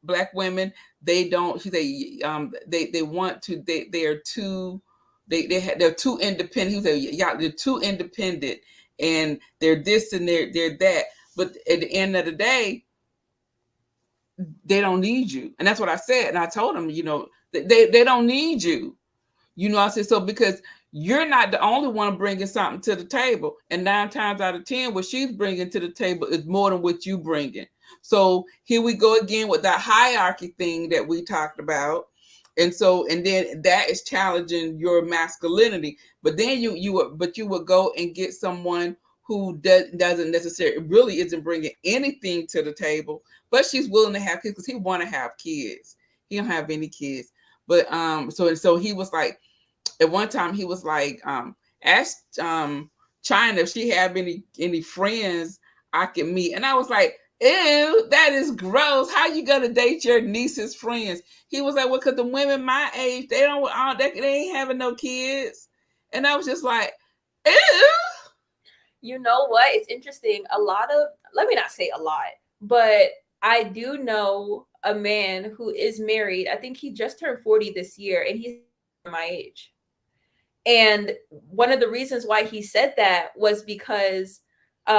Black women, they don't. He say they want to. They're too. They're too independent. He said, yeah, they're too independent, and they're this and they're that. But at the end of the day, they don't need you, and that's what I said. And I told him, they don't need you. I said, so because you're not the only one bringing something to the table. And 9 times out of 10, what she's bringing to the table is more than what you bringing. So here we go again with that hierarchy thing that we talked about. And then that is challenging your masculinity. But then you would go and get someone who doesn't necessarily really isn't bringing anything to the table, but she's willing to have kids because he want to have kids. He don't have any kids. But so he was like, at one time he was like, ask China if she have any friends I can meet. And I was like, ew, that is gross. How you gonna date your niece's friends? He was like, well, because the women my age, they ain't having no kids. And I was just like, ew. You know what? It's interesting. Let me not say a lot, but I do know a man who is married. I think he just turned 40 this year, and he's my age. And one of the reasons why he said that was because he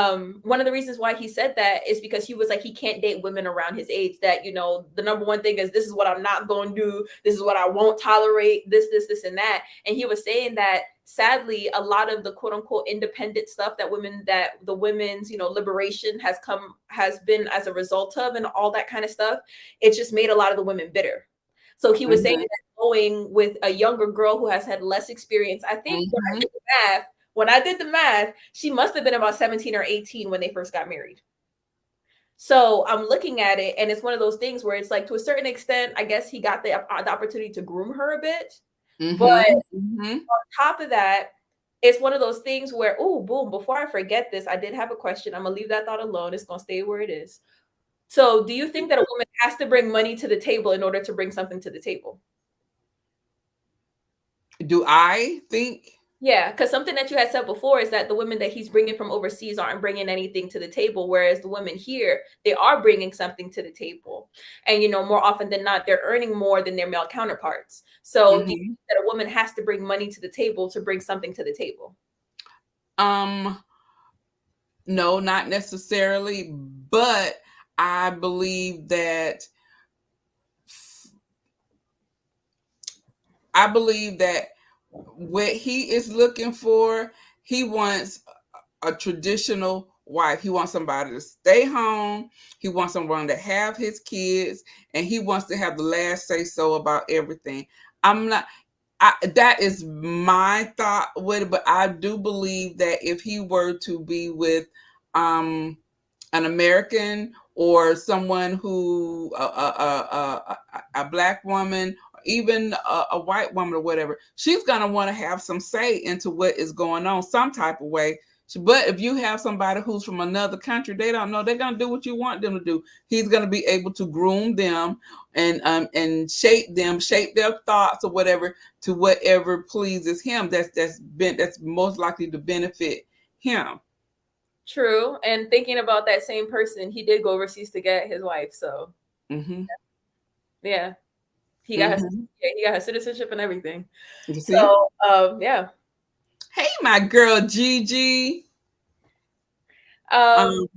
was like, he can't date women around his age. That, the number one thing is, this is what I'm not going to do. This is what I won't tolerate, this, and that. And he was saying that sadly, a lot of the quote unquote independent stuff that the women's, liberation has been as a result of, and all that kind of stuff, it's just made a lot of the women bitter. So he was saying that going with a younger girl who has had less experience, I think when I did the math, she must have been about 17 or 18 when they first got married. So I'm looking at it, and it's one of those things where it's like, to a certain extent, I guess he got the opportunity to groom her a bit. But on top of that, it's one of those things where, oh, boom, before I forget this, I did have a question. I'm going to leave that thought alone. It's going to stay where it is. So do you think that a woman has to bring money to the table in order to bring something to the table? Do I think? Yeah, because something that you had said before is that the women that he's bringing from overseas aren't bringing anything to the table, whereas the women here, they are bringing something to the table. And, more often than not, they're earning more than their male counterparts. So do you Mm-hmm. think that a woman has to bring money to the table to bring something to the table? No, not necessarily, but I believe that what he is looking for, he wants a traditional wife. He wants somebody to stay home. He wants someone to have his kids, and he wants to have the last say so about everything. I'm not. That is my thought with it, but I do believe that if he were to be with um, an American or someone who a black woman, even a white woman or whatever, she's gonna want to have some say into what is going on, some type of way. But if you have somebody who's from another country, they don't know. They're gonna do what you want them to do. He's gonna be able to groom them and shape them, shape their thoughts or whatever to whatever pleases him. That's most likely to benefit him. True. And thinking about that same person, he did go overseas to get his wife. So Mm-hmm. yeah, he got his, Mm-hmm. yeah, he got his citizenship and everything. You see? So yeah. Hey, my girl Gigi. Um,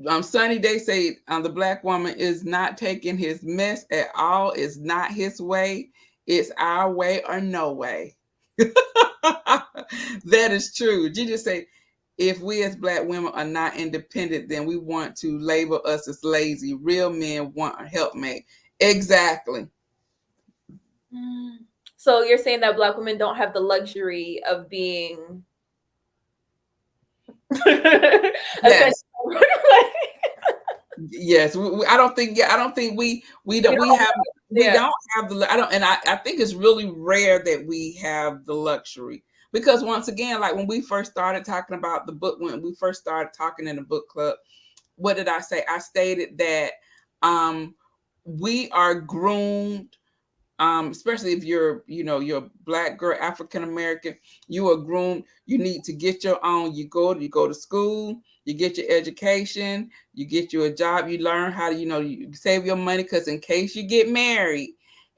Um, Sunny Day say the black woman is not taking his mess at all. It's not his way. It's our way or no way. That is true. Gigi say, if we as black women are not independent, then we want to label us as lazy. Real men want a helpmate. Exactly. so you're saying that black women don't have the luxury of being essentially Yes. Yes, I don't think. Yeah, I don't think we don't. We yeah. don't have the. I don't, and I think it's really rare that we have the luxury because once again, like when we first started talking about the book, when we first started talking in the book club, what did I say? I stated that um we are groomed, especially if you're a black girl, African American, you are groomed. You need to get your own. You go to school, you get your education, you get you a job, you learn how to, you save your money because in case you get married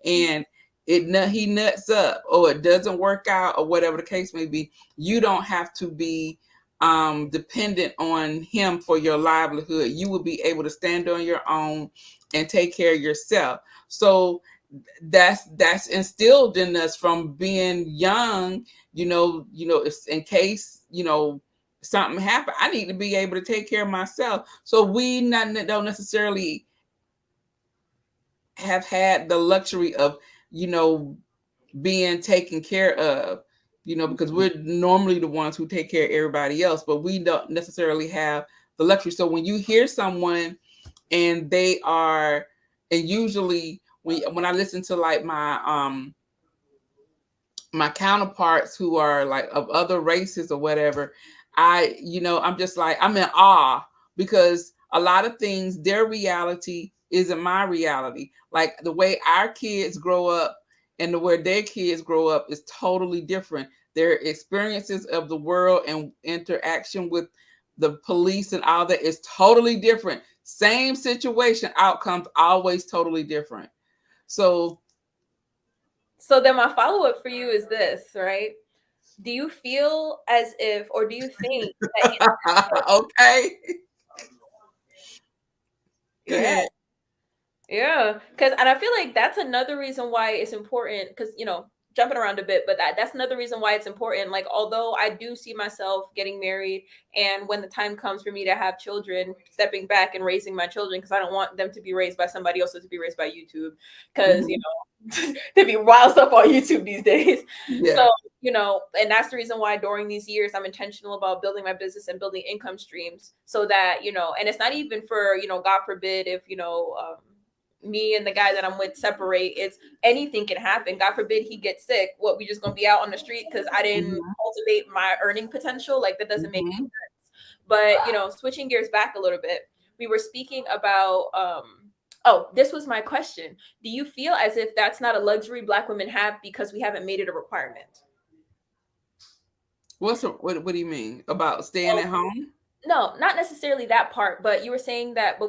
and he nuts up or it doesn't work out or whatever the case may be, you don't have to be dependent on him for your livelihood. You will be able to stand on your own and take care of yourself. So that's instilled in us from being young. If in case something happened, I need to be able to take care of myself. So we don't necessarily have had the luxury of being taken care of, because we're normally the ones who take care of everybody else, but we don't necessarily have the luxury. So when you hear someone and they are, and usually when I listen to like my counterparts who are like of other races or whatever, I'm just like, I'm in awe because a lot of things, their reality isn't my reality. Like the way our kids grow up and the way their kids grow up is totally different. Their experiences of the world and interaction with the police and all that is totally different. Same situation, outcomes always totally different. So Then my follow-up for you is this, right? Do you feel as if, or do you think that okay. Go yeah, ahead. yeah, because and I feel like that's another reason why it's important. Because jumping around a bit, but that's another reason why it's important. Like, although I do see myself getting married, and when the time comes for me to have children, stepping back and raising my children, because I don't want them to be raised by somebody else or to be raised by YouTube, because Mhm. there be wild stuff on YouTube these days. Yeah. So and that's the reason why during these years I'm intentional about building my business and building income streams, so that and it's not even for God forbid if me and the guy that I'm with separate. It's anything can happen. God forbid he gets sick. What, we just gonna be out on the street because I didn't Mhm. cultivate my earning potential? Like, that doesn't make any Mhm. sense. But switching gears back a little bit, we were speaking about oh, this was my question. Do you feel as if that's not a luxury black women have because we haven't made it a requirement? What do you mean about staying at home? No, not necessarily that part, but we were saying that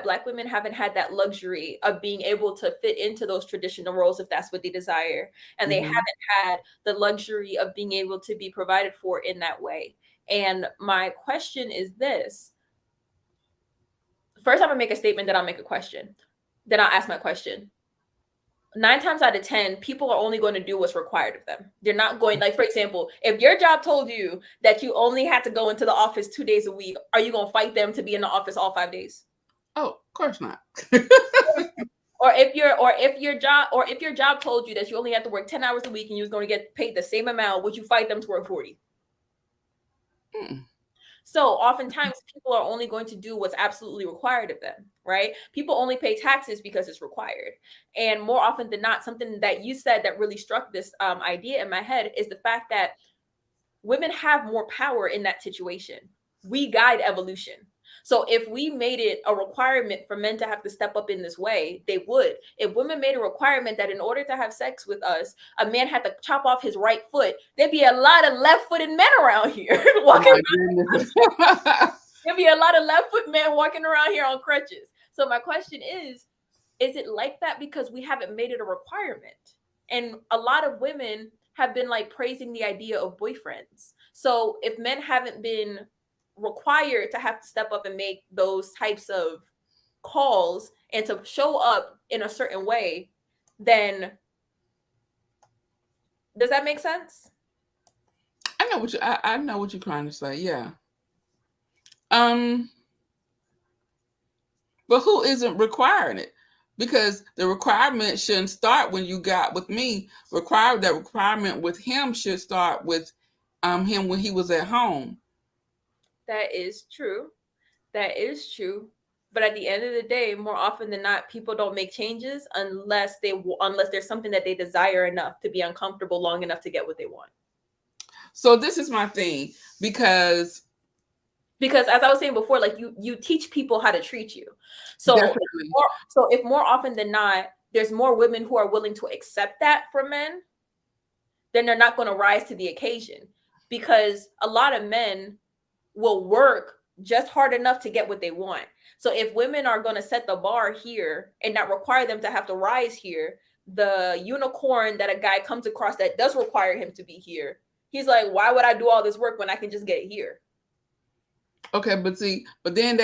Black women haven't had that luxury of being able to fit into those traditional roles if that's what they desire. And they Mhm. haven't had the luxury of being able to be provided for in that way. And my question is this. First, I'm gonna make a statement, then I'll make a question. Then I'll ask my question. 9 times out of 10, people are only going to do what's required of them. They're not going, like, for example, if your job told you that you only had to go into the office 2 days a week, are you going to fight them to be in the office all 5 days? Oh, of course not. Or if your job told you that you only had to work 10 hours a week and you was going to get paid the same amount, would you fight them to work 40? Mm. So oftentimes people are only going to do what's absolutely required of them, right? People only pay taxes because it's required. And more often than not, something that you said that really struck this idea in my head is the fact that women have more power in that situation. We guide evolution. So if we made it a requirement for men to have to step up in this way, they would. If women made a requirement that in order to have sex with us, a man had to chop off his right foot, there'd be a lot of left-footed men around here walking. There'd be a lot of left-foot men walking around here on crutches. So my question is it like that because we haven't made it a requirement? And a lot of women have been like praising the idea of boyfriends. So if men haven't been required to have to step up and make those types of calls and to show up in a certain way, then does that make sense? I know what you're trying to say. Yeah. But who isn't requiring it? Because the requirement shouldn't start when you got with me. That requirement with him should start with him when he was at home. That is true. That is true. But at the end of the day, more often than not, people don't make changes unless there's something that they desire enough to be uncomfortable long enough to get what they want. So this is my thing, because as I was saying before, like you teach people how to treat you. So if more often than not, there's more women who are willing to accept that from men, then they're not going to rise to the occasion, because a lot of men will work just hard enough to get what they want. So if women are going to set the bar here and not require them to have to rise here, the unicorn that a guy comes across that does require him to be here, he's like, why would I do all this work when I can just get it here? Okay, but then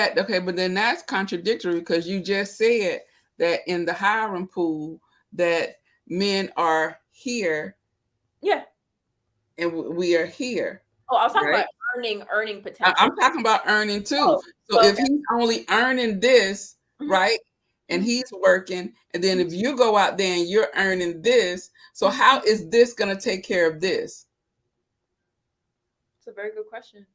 that's contradictory, because you just said that in the hiring pool that men are here. Yeah. And we are here. Oh, I was talking about earning potential. I'm talking about earning too. So if he's only earning this, right, and he's working, and then if you go out there and you're earning this, so how is this going to take care of this? It's a very good question.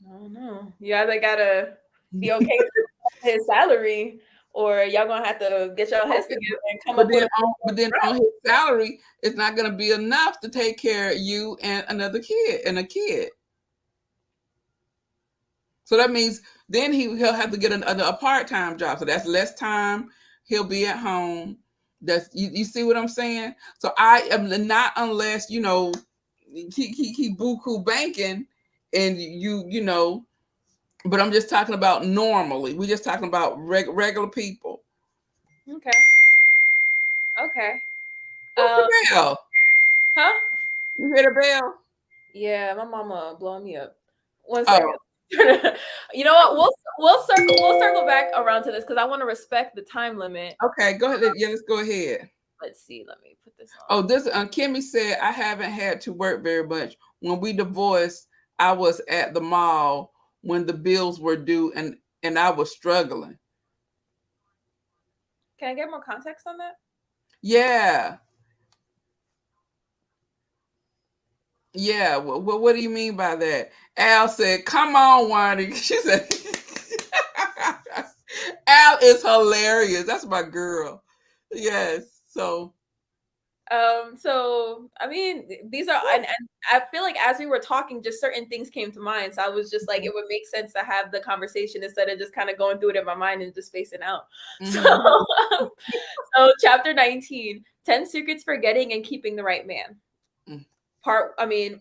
I don't know. You either gotta be okay with his salary, or y'all gonna have to get your heads together and come up with. But then on his salary, it's not gonna be enough to take care of you and another kid and a kid. So that means then he'll have to get a part-time job. So that's less time he'll be at home. That's you see what I'm saying? So I am not, unless he buku banking and you know, but I'm just talking about normally. We're just talking about regular people. Okay. What's the bell? Huh? You hear the bell? Yeah, my mama blowing me up. 1 second. You know what? We'll circle back around to this because I want to respect the time limit. Okay, go ahead. Yeah, let's go ahead. Let's see. Let me put this on. Oh, this Kimmy said, I haven't had to work very much. When we divorced, I was at the mall when the bills were due, and I was struggling. Can I get more context on that? Yeah. Yeah. Well, what do you mean by that? Al said, come on, Wani. She said, Al is hilarious. That's my girl. Yes. So I mean, these are, and I feel like as we were talking, just certain things came to mind. So I was just like, it would make sense to have the conversation instead of just kind of going through it in my mind and just spacing out. So chapter 19, 10 secrets for getting and keeping the right man. I mean,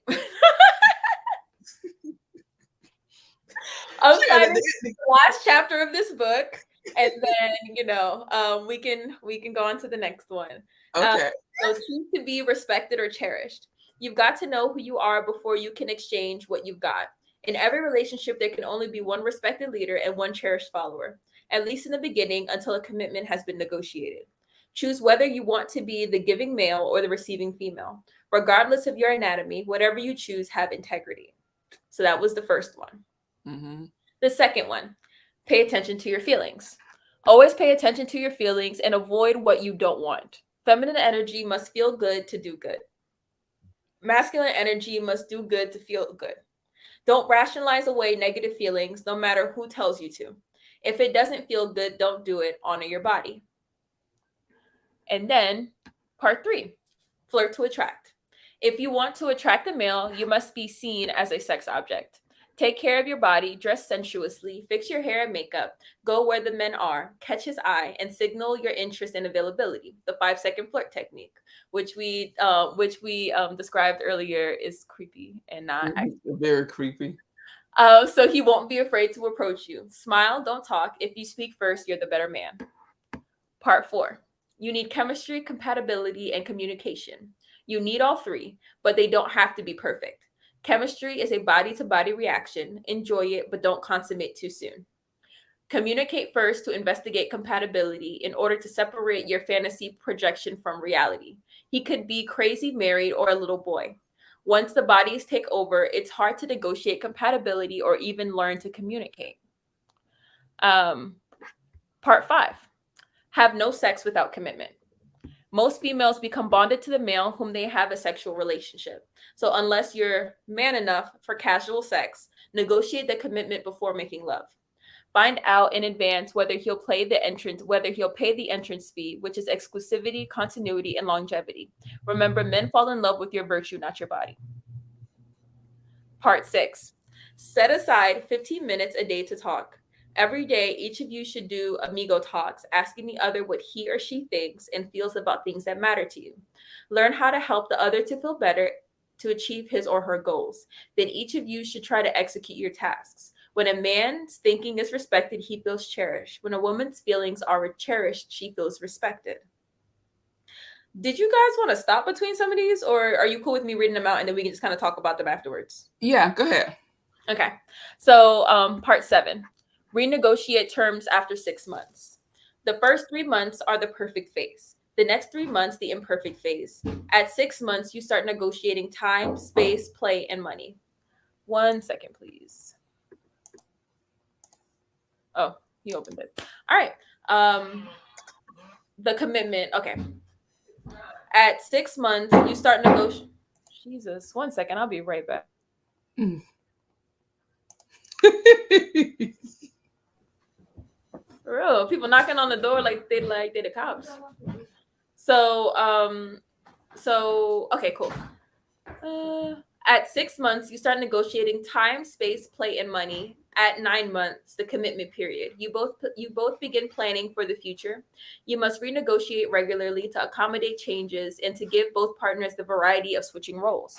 I'm signing the last chapter of this book, and then we can go on to the next one. Okay. So choose to be respected or cherished. You've got to know who you are before you can exchange what you've got. In every relationship, there can only be one respected leader and one cherished follower, at least in the beginning, until a commitment has been negotiated. Choose whether you want to be the giving male or the receiving female. Regardless of your anatomy, whatever you choose, have integrity. So that was the first one. Mm-hmm. The second one, pay attention to your feelings. Always pay attention to your feelings and avoid what you don't want. Feminine energy must feel good to do good. Masculine energy must do good to feel good. Don't rationalize away negative feelings, no matter who tells you to. If it doesn't feel good, don't do it. Honor your body. And then, part 3, flirt to attract. If you want to attract a male, you must be seen as a sex object. Take care of your body, dress sensuously, fix your hair and makeup, go where the men are, catch his eye, and signal your interest and availability. The 5-second flirt technique, which we described earlier, is creepy and not very creepy. So he won't be afraid to approach you. Smile, don't talk. If you speak first, you're the better man. Part 4. You need chemistry, compatibility, and communication. You need all three, but they don't have to be perfect. Chemistry is a body-to-body reaction. Enjoy it, but don't consummate too soon. Communicate first to investigate compatibility in order to separate your fantasy projection from reality. He could be crazy married or a little boy. Once the bodies take over, it's hard to negotiate compatibility or even learn to communicate. Part 5. Have no sex without commitment. Most females become bonded to the male whom they have a sexual relationship. So unless you're man enough for casual sex, negotiate the commitment before making love. Find out in advance whether he'll pay the entrance fee, which is exclusivity, continuity, and longevity. Remember, men fall in love with your virtue, not your body. Part 6. Set aside 15 minutes a day to talk. Every day, each of you should do amigo talks, asking the other what he or she thinks and feels about things that matter to you. Learn how to help the other to feel better to achieve his or her goals. Then each of you should try to execute your tasks. When a man's thinking is respected, he feels cherished. When a woman's feelings are cherished, she feels respected. Did you guys want to stop between some of these, or are you cool with me reading them out and then we can just kind of talk about them afterwards? Yeah, go ahead. Okay. So part 7. Renegotiate terms after 6 months. The first 3 months are the perfect phase. The next 3 months, the imperfect phase. At 6 months, you start negotiating time, space, play, and money. 1 second, please. Oh, he opened it. All right. The commitment. Okay. At 6 months, you start negotiating. Jesus, 1 second. I'll be right back. For real, people knocking on the door like they're the cops. So okay, cool. At 6 months, you start negotiating time, space, play, and money. At 9 months, the commitment period. You both begin planning for the future. You must renegotiate regularly to accommodate changes and to give both partners the variety of switching roles.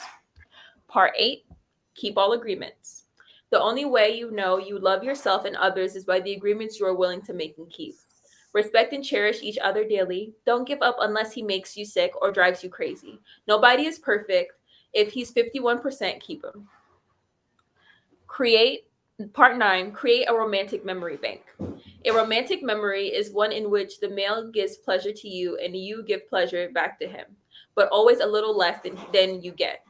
Part 8, keep all agreements. The only way you know you love yourself and others is by the agreements you are willing to make and keep. Respect and cherish each other daily. Don't give up unless he makes you sick or drives you crazy. Nobody is perfect. If he's 51%, keep him. Part 9, create a romantic memory bank. A romantic memory is one in which the male gives pleasure to you and you give pleasure back to him, but always a little less than you get.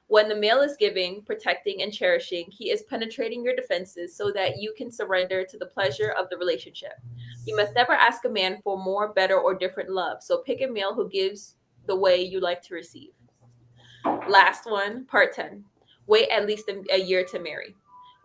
When the male is giving, protecting, and cherishing, he is penetrating your defenses so that you can surrender to the pleasure of the relationship. You must never ask a man for more, better, or different love, so pick a male who gives the way you like to receive. Last one, part 10. Wait at least a year to marry.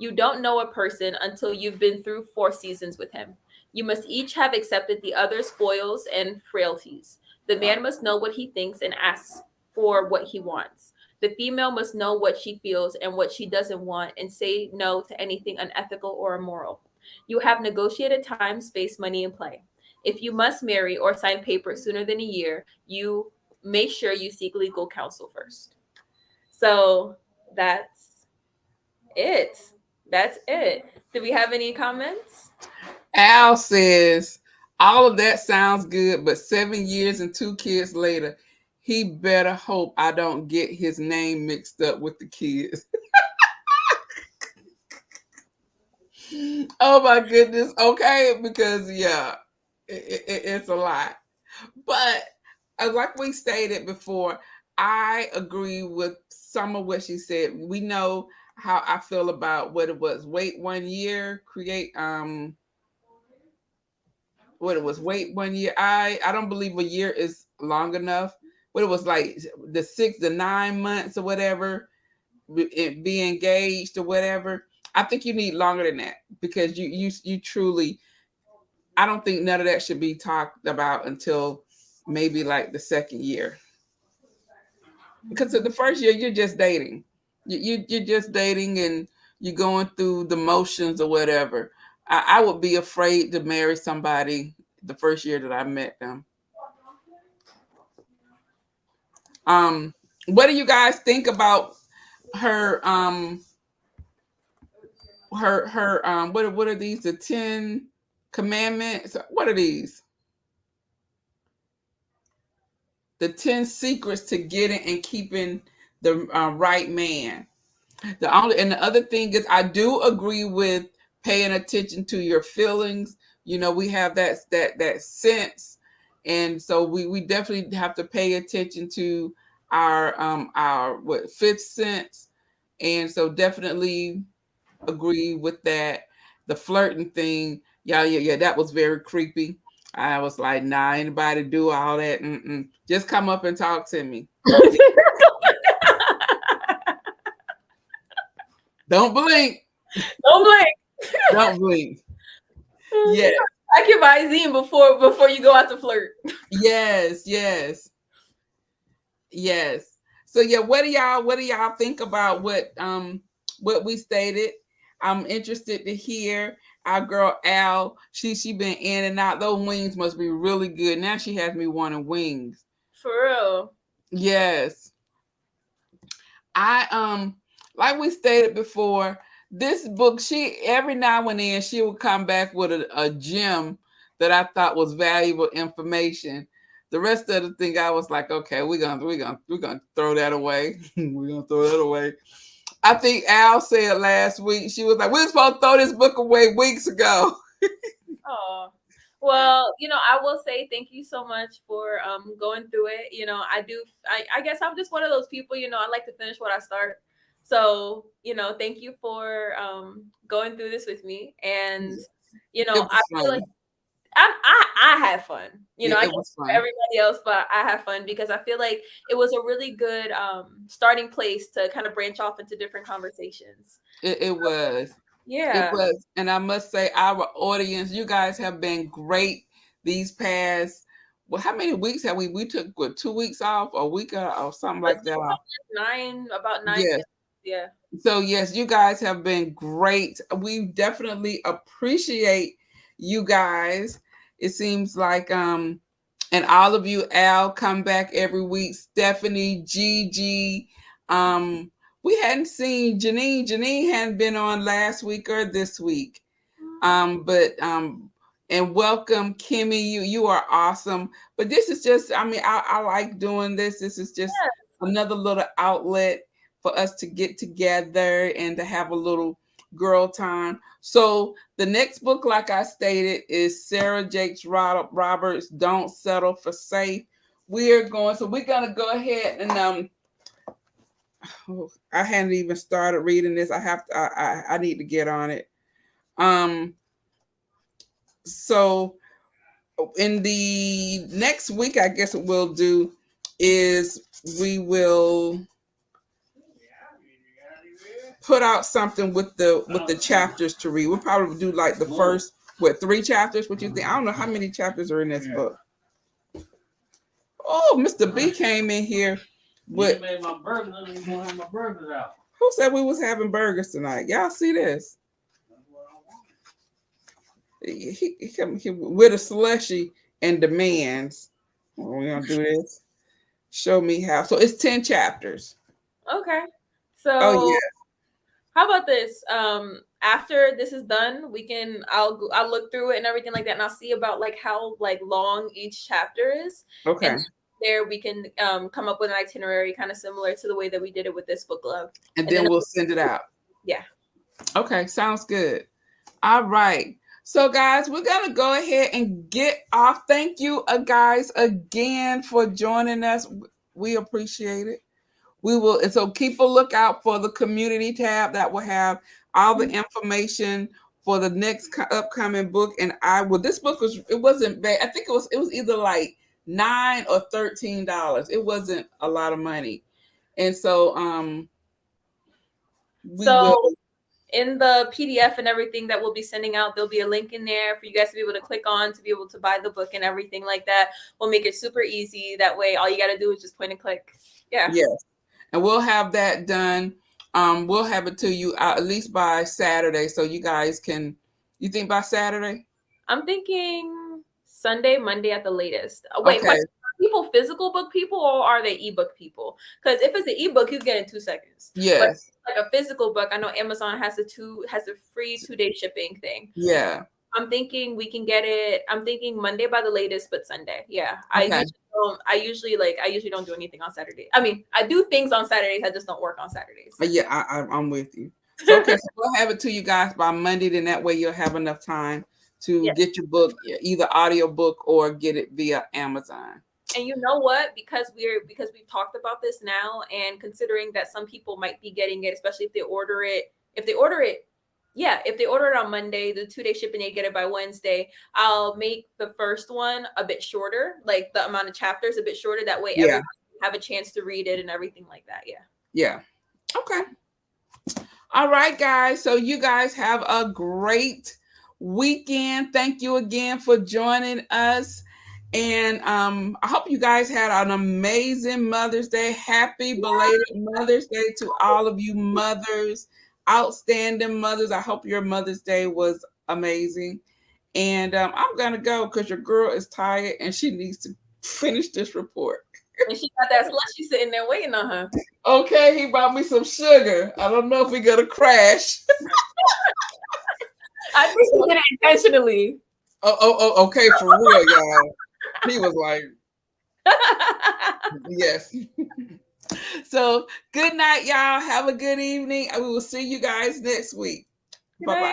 You don't know a person until you've been through 4 seasons with him. You must each have accepted the other's foils and frailties. The man must know what he thinks and asks for what he wants. The female must know what she feels and what she doesn't want and say no to anything unethical or immoral. You have negotiated time, space, money, and play. If you must marry or sign papers sooner than a year, you make sure you seek legal counsel first. So that's it. That's it. Do we have any comments? Al says, all of that sounds good, but 7 years and 2 kids later, he better hope I don't get his name mixed up with the kids. Oh my goodness. Okay, because yeah, it's a lot. But like we stated before, I agree with some of what she said. We know how I feel about what it was. Wait 1 year, create what it was. Wait 1 year. I don't believe a year is long enough. What it was like the 6 to 9 months or whatever, be engaged or whatever. I think you need longer than that because you truly. I don't think none of that should be talked about until maybe like the second year. Because the first year you're just dating. You're just dating and you're going through the motions or whatever. I would be afraid to marry somebody the first year that I met them. What do you guys think about her what are these, the 10 commandments? What are these? The 10 secrets to getting and keeping the right man. The other thing is, I do agree with paying attention to your feelings. We have that sense, and so we definitely have to pay attention to our fifth sense, and so definitely agree with that. The flirting thing, yeah, that was very creepy. I was like, nah, anybody do all that? Just come up and talk to me. Don't blink. Don't blink. Don't blink. Yeah. I can buy Zine before you go out to flirt. Yes. So yeah, what do y'all think about what we stated? I'm interested to hear. Our girl Al, she been in and out. Those wings must be really good. Now she has me wanting wings. For real. Yes. I like we stated before, this book, she every now and then she would come back with a gem that I thought was valuable information. The rest of the thing I was like, okay, we're gonna throw that away. We're gonna throw that away. I think Al said last week, she was like, we're supposed to throw this book away weeks ago. Oh, well, I will say thank you so much for going through it. I guess I'm just one of those people, I like to finish what I start. So, thank you for going through this with me. And, I feel like I had fun. I guess for everybody else, but I had fun because I feel like it was a really good starting place to kind of branch off into different conversations. It was. Yeah. It was. And I must say, our audience, you guys have been great these past, well, how many weeks have we took 2 weeks off, a week or something like that? About 9. Yes. Yeah. So yes, you guys have been great. We definitely appreciate you guys. It seems like and all of you, Al, come back every week. Stephanie, Gigi, we hadn't seen Janine. Janine hadn't been on last week or this week. And welcome, Kimmy. You are awesome. But this is just, I like doing this. This is just another little outlet for us to get together and to have a little girl time. So the next book, like I stated, is Sarah Jakes Roberts, Don't Settle for Safe. We're gonna go ahead and I hadn't even started reading this. I need to get on it. So in the next week, I guess what we'll do is we will put out something with the chapters to read. We'll probably do like the first 3 chapters. What you think? I don't know how many chapters are in this book. Oh, Mr. B came in here with. Made my burgers. I'm gonna have my burgers out. Who said we was having burgers tonight? Y'all see this? He come with a slushy and demands. We're gonna do this. Show me how. So it's 10 chapters. Okay. So yeah. how about this? After this is done, I'll look through it and everything like that, and I'll see about like how like long each chapter is. Okay. And there we can come up with an itinerary kind of similar to the way that we did it with this book club. And then we'll send it out. Yeah. Okay, sounds good. All right. So guys, we're going to go ahead and get off. Thank you guys again for joining us. We appreciate it. We will, and so keep a lookout for the community tab that will have all the information for the next upcoming book. And this book wasn't bad. I think it was either like $9 or $13. It wasn't a lot of money. And so in the PDF and everything that we'll be sending out, there'll be a link in there for you guys to be able to click on to be able to buy the book and everything like that. We'll make it super easy. That way, all you got to do is just point and click. Yeah. Yes. And we'll have that done. We'll have it to you at least by Saturday. So you guys you think by Saturday? I'm thinking Sunday, Monday at the latest. Wait, okay. Are people physical book people or are they ebook people? Because if it's an ebook, you get in 2 seconds. Yes. But like a physical book, I know Amazon has a free 2-day shipping thing. Yeah. I'm thinking we can get it. I'm thinking Monday by the latest, but Sunday. Yeah. Okay. I usually don't do anything on Saturday. I mean, I do things on Saturdays. I just don't work on Saturdays. Yeah, I'm with you. So, okay, so we'll have it to you guys by Monday. Then that way you'll have enough time to get your book, either audio book or get it via Amazon. And you know what? Because we've talked about this now, and considering that some people might be getting it, especially if they order it on Monday, the 2-day shipping, they get it by Wednesday. I'll make the first one a bit shorter, like the amount of chapters a bit shorter. That way, everyone have a chance to read it and everything like that. Yeah. Yeah. Okay. All right, guys. So you guys have a great weekend. Thank you again for joining us. And I hope you guys had an amazing Mother's Day. Happy belated Mother's Day to all of you mothers, outstanding mothers. I hope your Mother's Day was amazing. And I'm going to go because your girl is tired and she needs to finish this report. And she got that slushy sitting there waiting on her. Okay, he bought me some sugar. I don't know if we're going to crash. I think he did it intentionally. Oh, okay, for real, y'all. He was like, yes. So good night, y'all. Have a good evening. We will see you guys next week. Bye-bye.